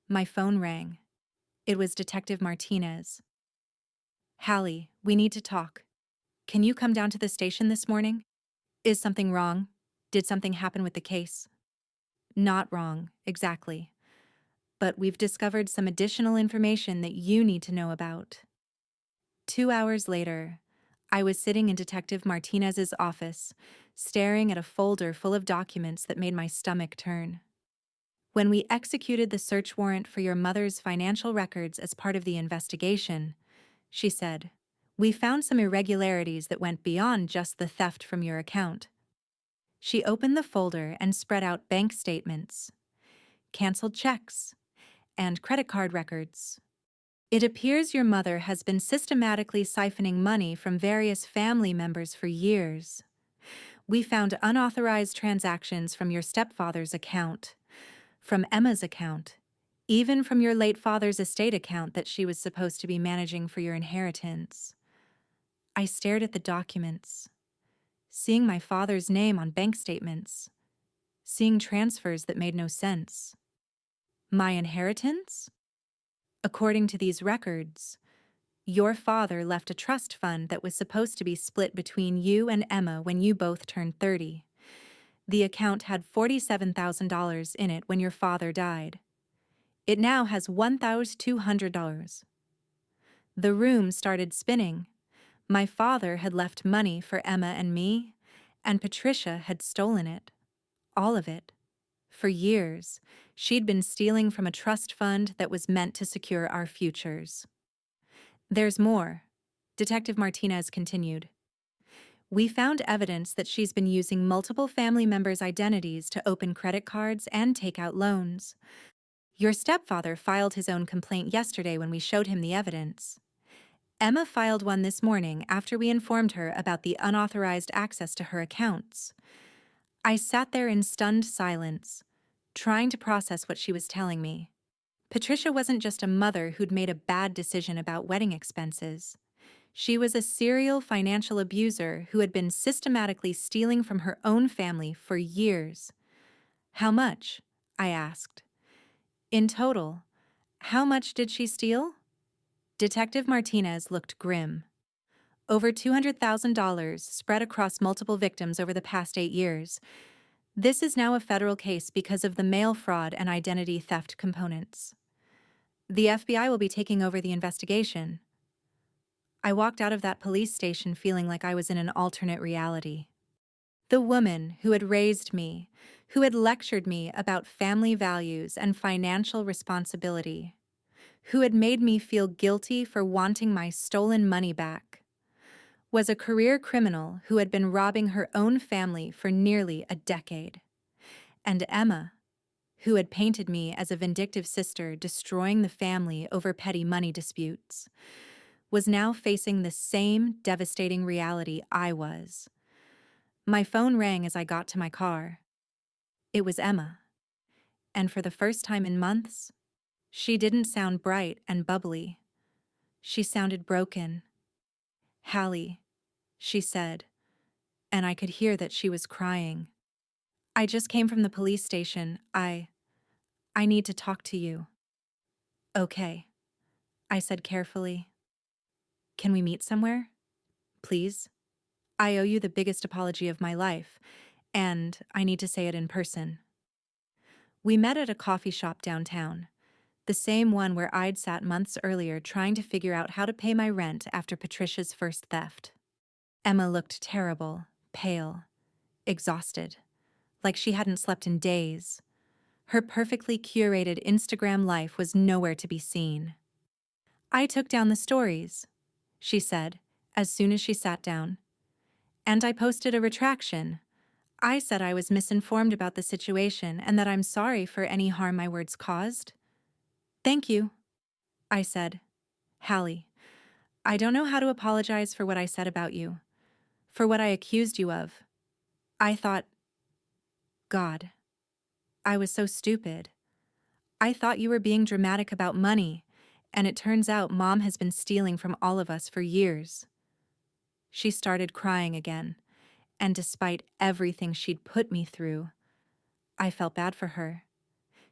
my phone rang. It was Detective Martinez. "Hallie, we need to talk. Can you come down to the station this morning? Is something wrong? Did something happen with the case?" "Not wrong, exactly. But we've discovered some additional information that you need to know about." 2 hours later, I was sitting in Detective Martinez's office, staring at a folder full of documents that made my stomach turn. "When we executed the search warrant for your mother's financial records as part of the investigation," she said, "we found some irregularities that went beyond just the theft from your account." She opened the folder and spread out bank statements, canceled checks, and credit card records. "It appears your mother has been systematically siphoning money from various family members for years. We found unauthorized transactions from your stepfather's account, from Emma's account, even from your late father's estate account that she was supposed to be managing for your inheritance." I stared at the documents, seeing my father's name on bank statements, seeing transfers that made no sense. My inheritance? According to these records, your father left a trust fund that was supposed to be split between you and Emma when you both turned 30. The account had $47,000 in it when your father died. It now has $1,200. The room started spinning. My father had left money for Emma and me, and Patricia had stolen it. All of it. For years, she'd been stealing from a trust fund that was meant to secure our futures. There's more, Detective Martinez continued. We found evidence that she's been using multiple family members' identities to open credit cards and take out loans. Your stepfather filed his own complaint yesterday when we showed him the evidence. Emma filed one this morning after we informed her about the unauthorized access to her accounts. I sat there in stunned silence, trying to process what she was telling me. Patricia wasn't just a mother who'd made a bad decision about wedding expenses. She was a serial financial abuser who had been systematically stealing from her own family for years. How much? I asked. In total, how much did she steal? Detective Martinez looked grim. Over $200,000 spread across multiple victims over the past 8 years. This is now a federal case because of the mail fraud and identity theft components. The FBI will be taking over the investigation. I walked out of that police station feeling like I was in an alternate reality. The woman who had raised me, who had lectured me about family values and financial responsibility, who had made me feel guilty for wanting my stolen money back, was a career criminal who had been robbing her own family for nearly a decade. And Emma, who had painted me as a vindictive sister destroying the family over petty money disputes, was now facing the same devastating reality I was. My phone rang as I got to my car. It was Emma, and for the first time in months, she didn't sound bright and bubbly. She sounded broken. "Hallie," she said, and I could hear that she was crying. "I just came from the police station. I need to talk to you." "Okay," I said carefully. "Can we meet somewhere? Please? I owe you the biggest apology of my life, and I need to say it in person." We met at a coffee shop downtown, the same one where I'd sat months earlier trying to figure out how to pay my rent after Patricia's first theft. Emma looked terrible, pale, exhausted, like she hadn't slept in days. Her perfectly curated Instagram life was nowhere to be seen. "I took down the stories," she said, as soon as she sat down. "And I posted a retraction. I said I was misinformed about the situation and that I'm sorry for any harm my words caused." "Thank you," I said. "Hallie, I don't know how to apologize for what I said about you, for what I accused you of. I thought, God, I was so stupid. I thought you were being dramatic about money, and it turns out Mom has been stealing from all of us for years." She started crying again, and despite everything she'd put me through, I felt bad for her.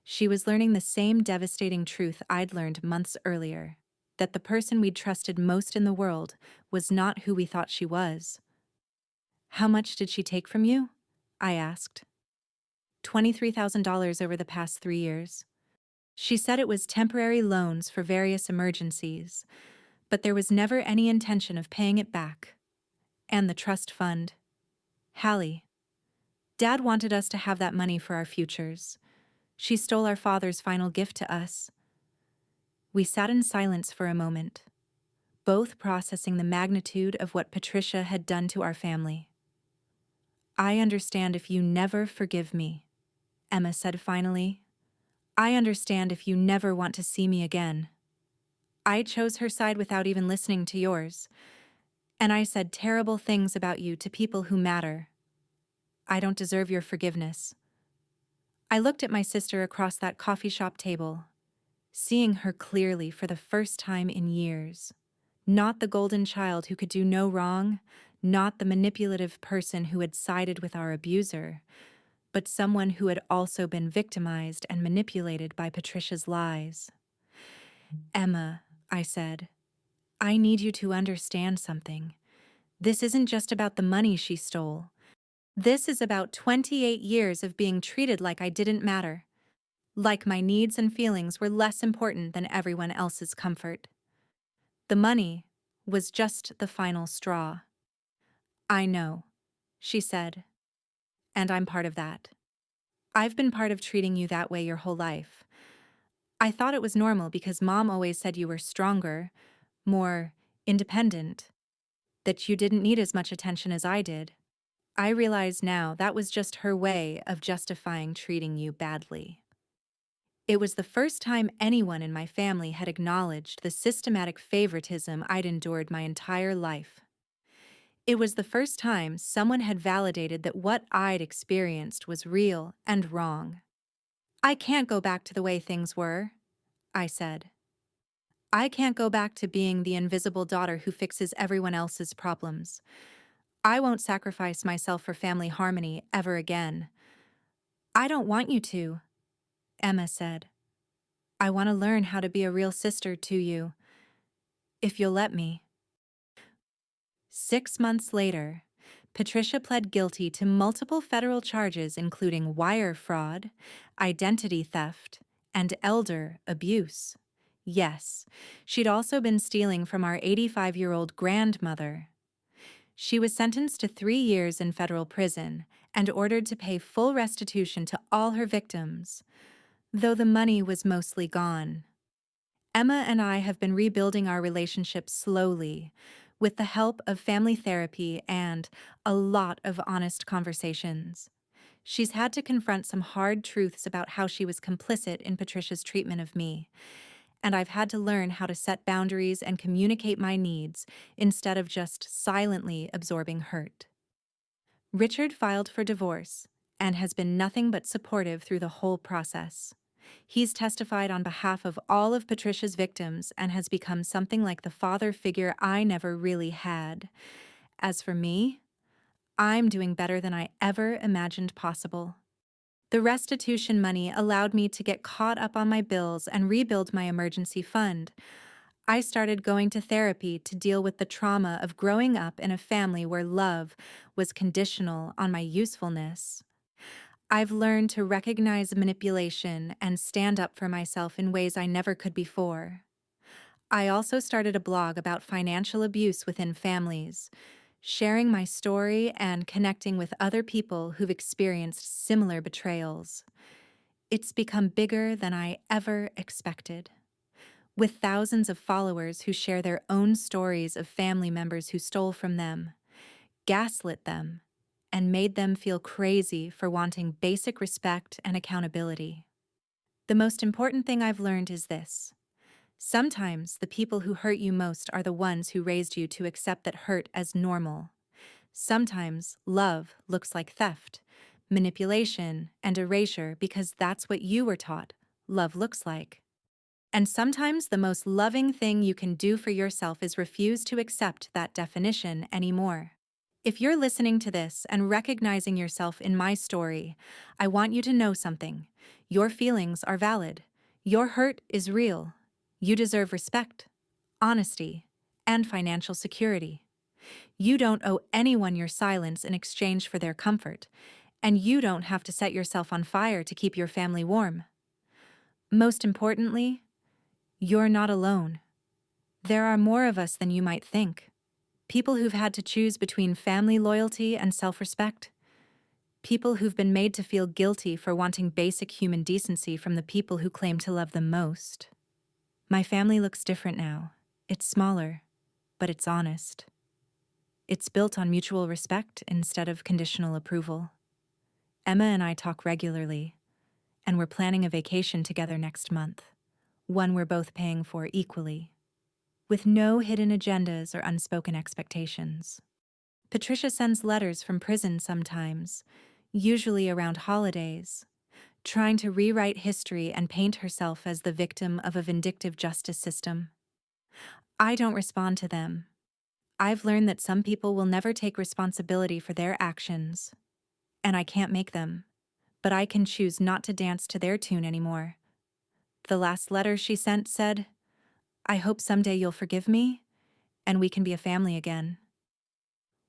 She was learning the same devastating truth I'd learned months earlier, that the person we'd trusted most in the world was not who we thought she was. "How much did she take from you?" I asked. $23,000 over the past 3 years. She said it was temporary loans for various emergencies, but there was never any intention of paying it back. And the trust fund. "Hallie, Dad wanted us to have that money for our futures. She stole our father's final gift to us." We sat in silence for a moment, both processing the magnitude of what Patricia had done to our family. "I understand if you never forgive me," Emma said finally. "I understand if you never want to see me again. I chose her side without even listening to yours, and I said terrible things about you to people who matter. I don't deserve your forgiveness." I looked at my sister across that coffee shop table, seeing her clearly for the first time in years. Not the golden child who could do no wrong, not the manipulative person who had sided with our abuser, but someone who had also been victimized and manipulated by Patricia's lies. Emma, I said, I need you to understand something. This isn't just about the money she stole. This is about 28 years of being treated like I didn't matter, like my needs and feelings were less important than everyone else's comfort. The money was just the final straw. I know, she said, and I'm part of that. I've been part of treating you that way your whole life. I thought it was normal because Mom always said you were stronger, more independent, that you didn't need as much attention as I did. I realize now that was just her way of justifying treating you badly. It was the first time anyone in my family had acknowledged the systematic favoritism I'd endured my entire life. It was the first time someone had validated that what I'd experienced was real and wrong. I can't go back to the way things were, I said. I can't go back to being the invisible daughter who fixes everyone else's problems. I won't sacrifice myself for family harmony ever again. I don't want you to, Emma said. I want to learn how to be a real sister to you, if you'll let me. 6 months later, Patricia pled guilty to multiple federal charges including wire fraud, identity theft, and elder abuse. Yes, she'd also been stealing from our 85-year-old grandmother. She was sentenced to 3 years in federal prison and ordered to pay full restitution to all her victims, though the money was mostly gone. Emma and I have been rebuilding our relationship slowly, with the help of family therapy and a lot of honest conversations. She's had to confront some hard truths about how she was complicit in Patricia's treatment of me, and I've had to learn how to set boundaries and communicate my needs instead of just silently absorbing hurt. Richard filed for divorce and has been nothing but supportive through the whole process. He's testified on behalf of all of Patricia's victims and has become something like the father figure I never really had. As for me, I'm doing better than I ever imagined possible. The restitution money allowed me to get caught up on my bills and rebuild my emergency fund. I started going to therapy to deal with the trauma of growing up in a family where love was conditional on my usefulness. I've learned to recognize manipulation and stand up for myself in ways I never could before. I also started a blog about financial abuse within families, sharing my story and connecting with other people who've experienced similar betrayals. It's become bigger than I ever expected, with thousands of followers who share their own stories of family members who stole from them, gaslit them, and made them feel crazy for wanting basic respect and accountability. The most important thing I've learned is this. Sometimes the people who hurt you most are the ones who raised you to accept that hurt as normal. Sometimes love looks like theft, manipulation, and erasure because that's what you were taught love looks like. And sometimes the most loving thing you can do for yourself is refuse to accept that definition anymore. If you're listening to this and recognizing yourself in my story, I want you to know something. Your feelings are valid. Your hurt is real. You deserve respect, honesty, and financial security. You don't owe anyone your silence in exchange for their comfort, and you don't have to set yourself on fire to keep your family warm. Most importantly, you're not alone. There are more of us than you might think. People who've had to choose between family loyalty and self-respect. People who've been made to feel guilty for wanting basic human decency from the people who claim to love them most. My family looks different now. It's smaller, but it's honest. It's built on mutual respect instead of conditional approval. Emma and I talk regularly, and we're planning a vacation together next month, one we're both paying for equally, with no hidden agendas or unspoken expectations. Patricia sends letters from prison sometimes, usually around holidays, trying to rewrite history and paint herself as the victim of a vindictive justice system. I don't respond to them. I've learned that some people will never take responsibility for their actions, and I can't make them. but I can choose not to dance to their tune anymore. The last letter she sent said, "I hope someday you'll forgive me, and we can be a family again."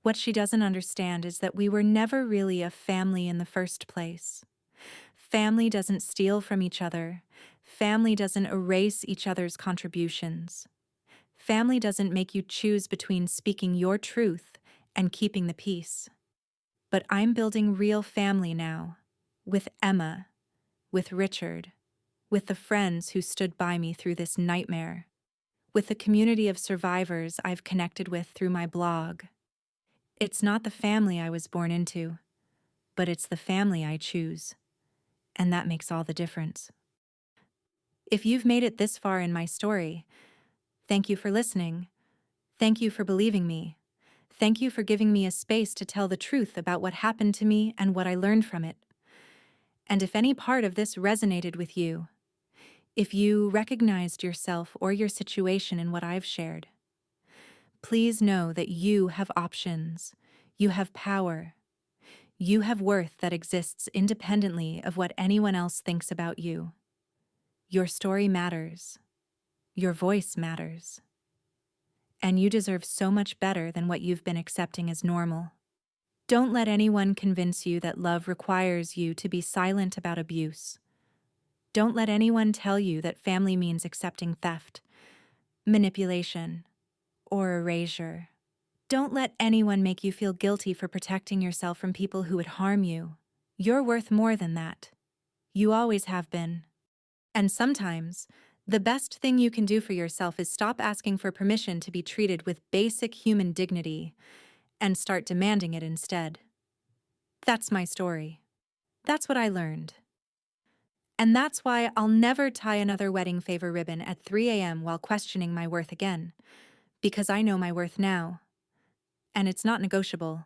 What she doesn't understand is that we were never really a family in the first place. Family doesn't steal from each other. Family doesn't erase each other's contributions. Family doesn't make you choose between speaking your truth and keeping the peace. But I'm building real family now, with Emma, with Richard, with the friends who stood by me through this nightmare, with the community of survivors I've connected with through my blog. It's not the family I was born into, but it's the family I choose, and that makes all the difference. If you've made it this far in my story, thank you for listening. Thank you for believing me. Thank you for giving me a space to tell the truth about what happened to me and what I learned from it. And if any part of this resonated with you, if you recognized yourself or your situation in what I've shared, please know that you have options. You have power. You have worth that exists independently of what anyone else thinks about you. Your story matters. Your voice matters. And you deserve so much better than what you've been accepting as normal. Don't let anyone convince you that love requires you to be silent about abuse. Don't let anyone tell you that family means accepting theft, manipulation, or erasure. Don't let anyone make you feel guilty for protecting yourself from people who would harm you. You're worth more than that. You always have been. And sometimes, the best thing you can do for yourself is stop asking for permission to be treated with basic human dignity and start demanding it instead. That's my story. That's what I learned. And that's why I'll never tie another wedding favor ribbon at 3 a.m. while questioning my worth again. Because I know my worth now. And it's not negotiable.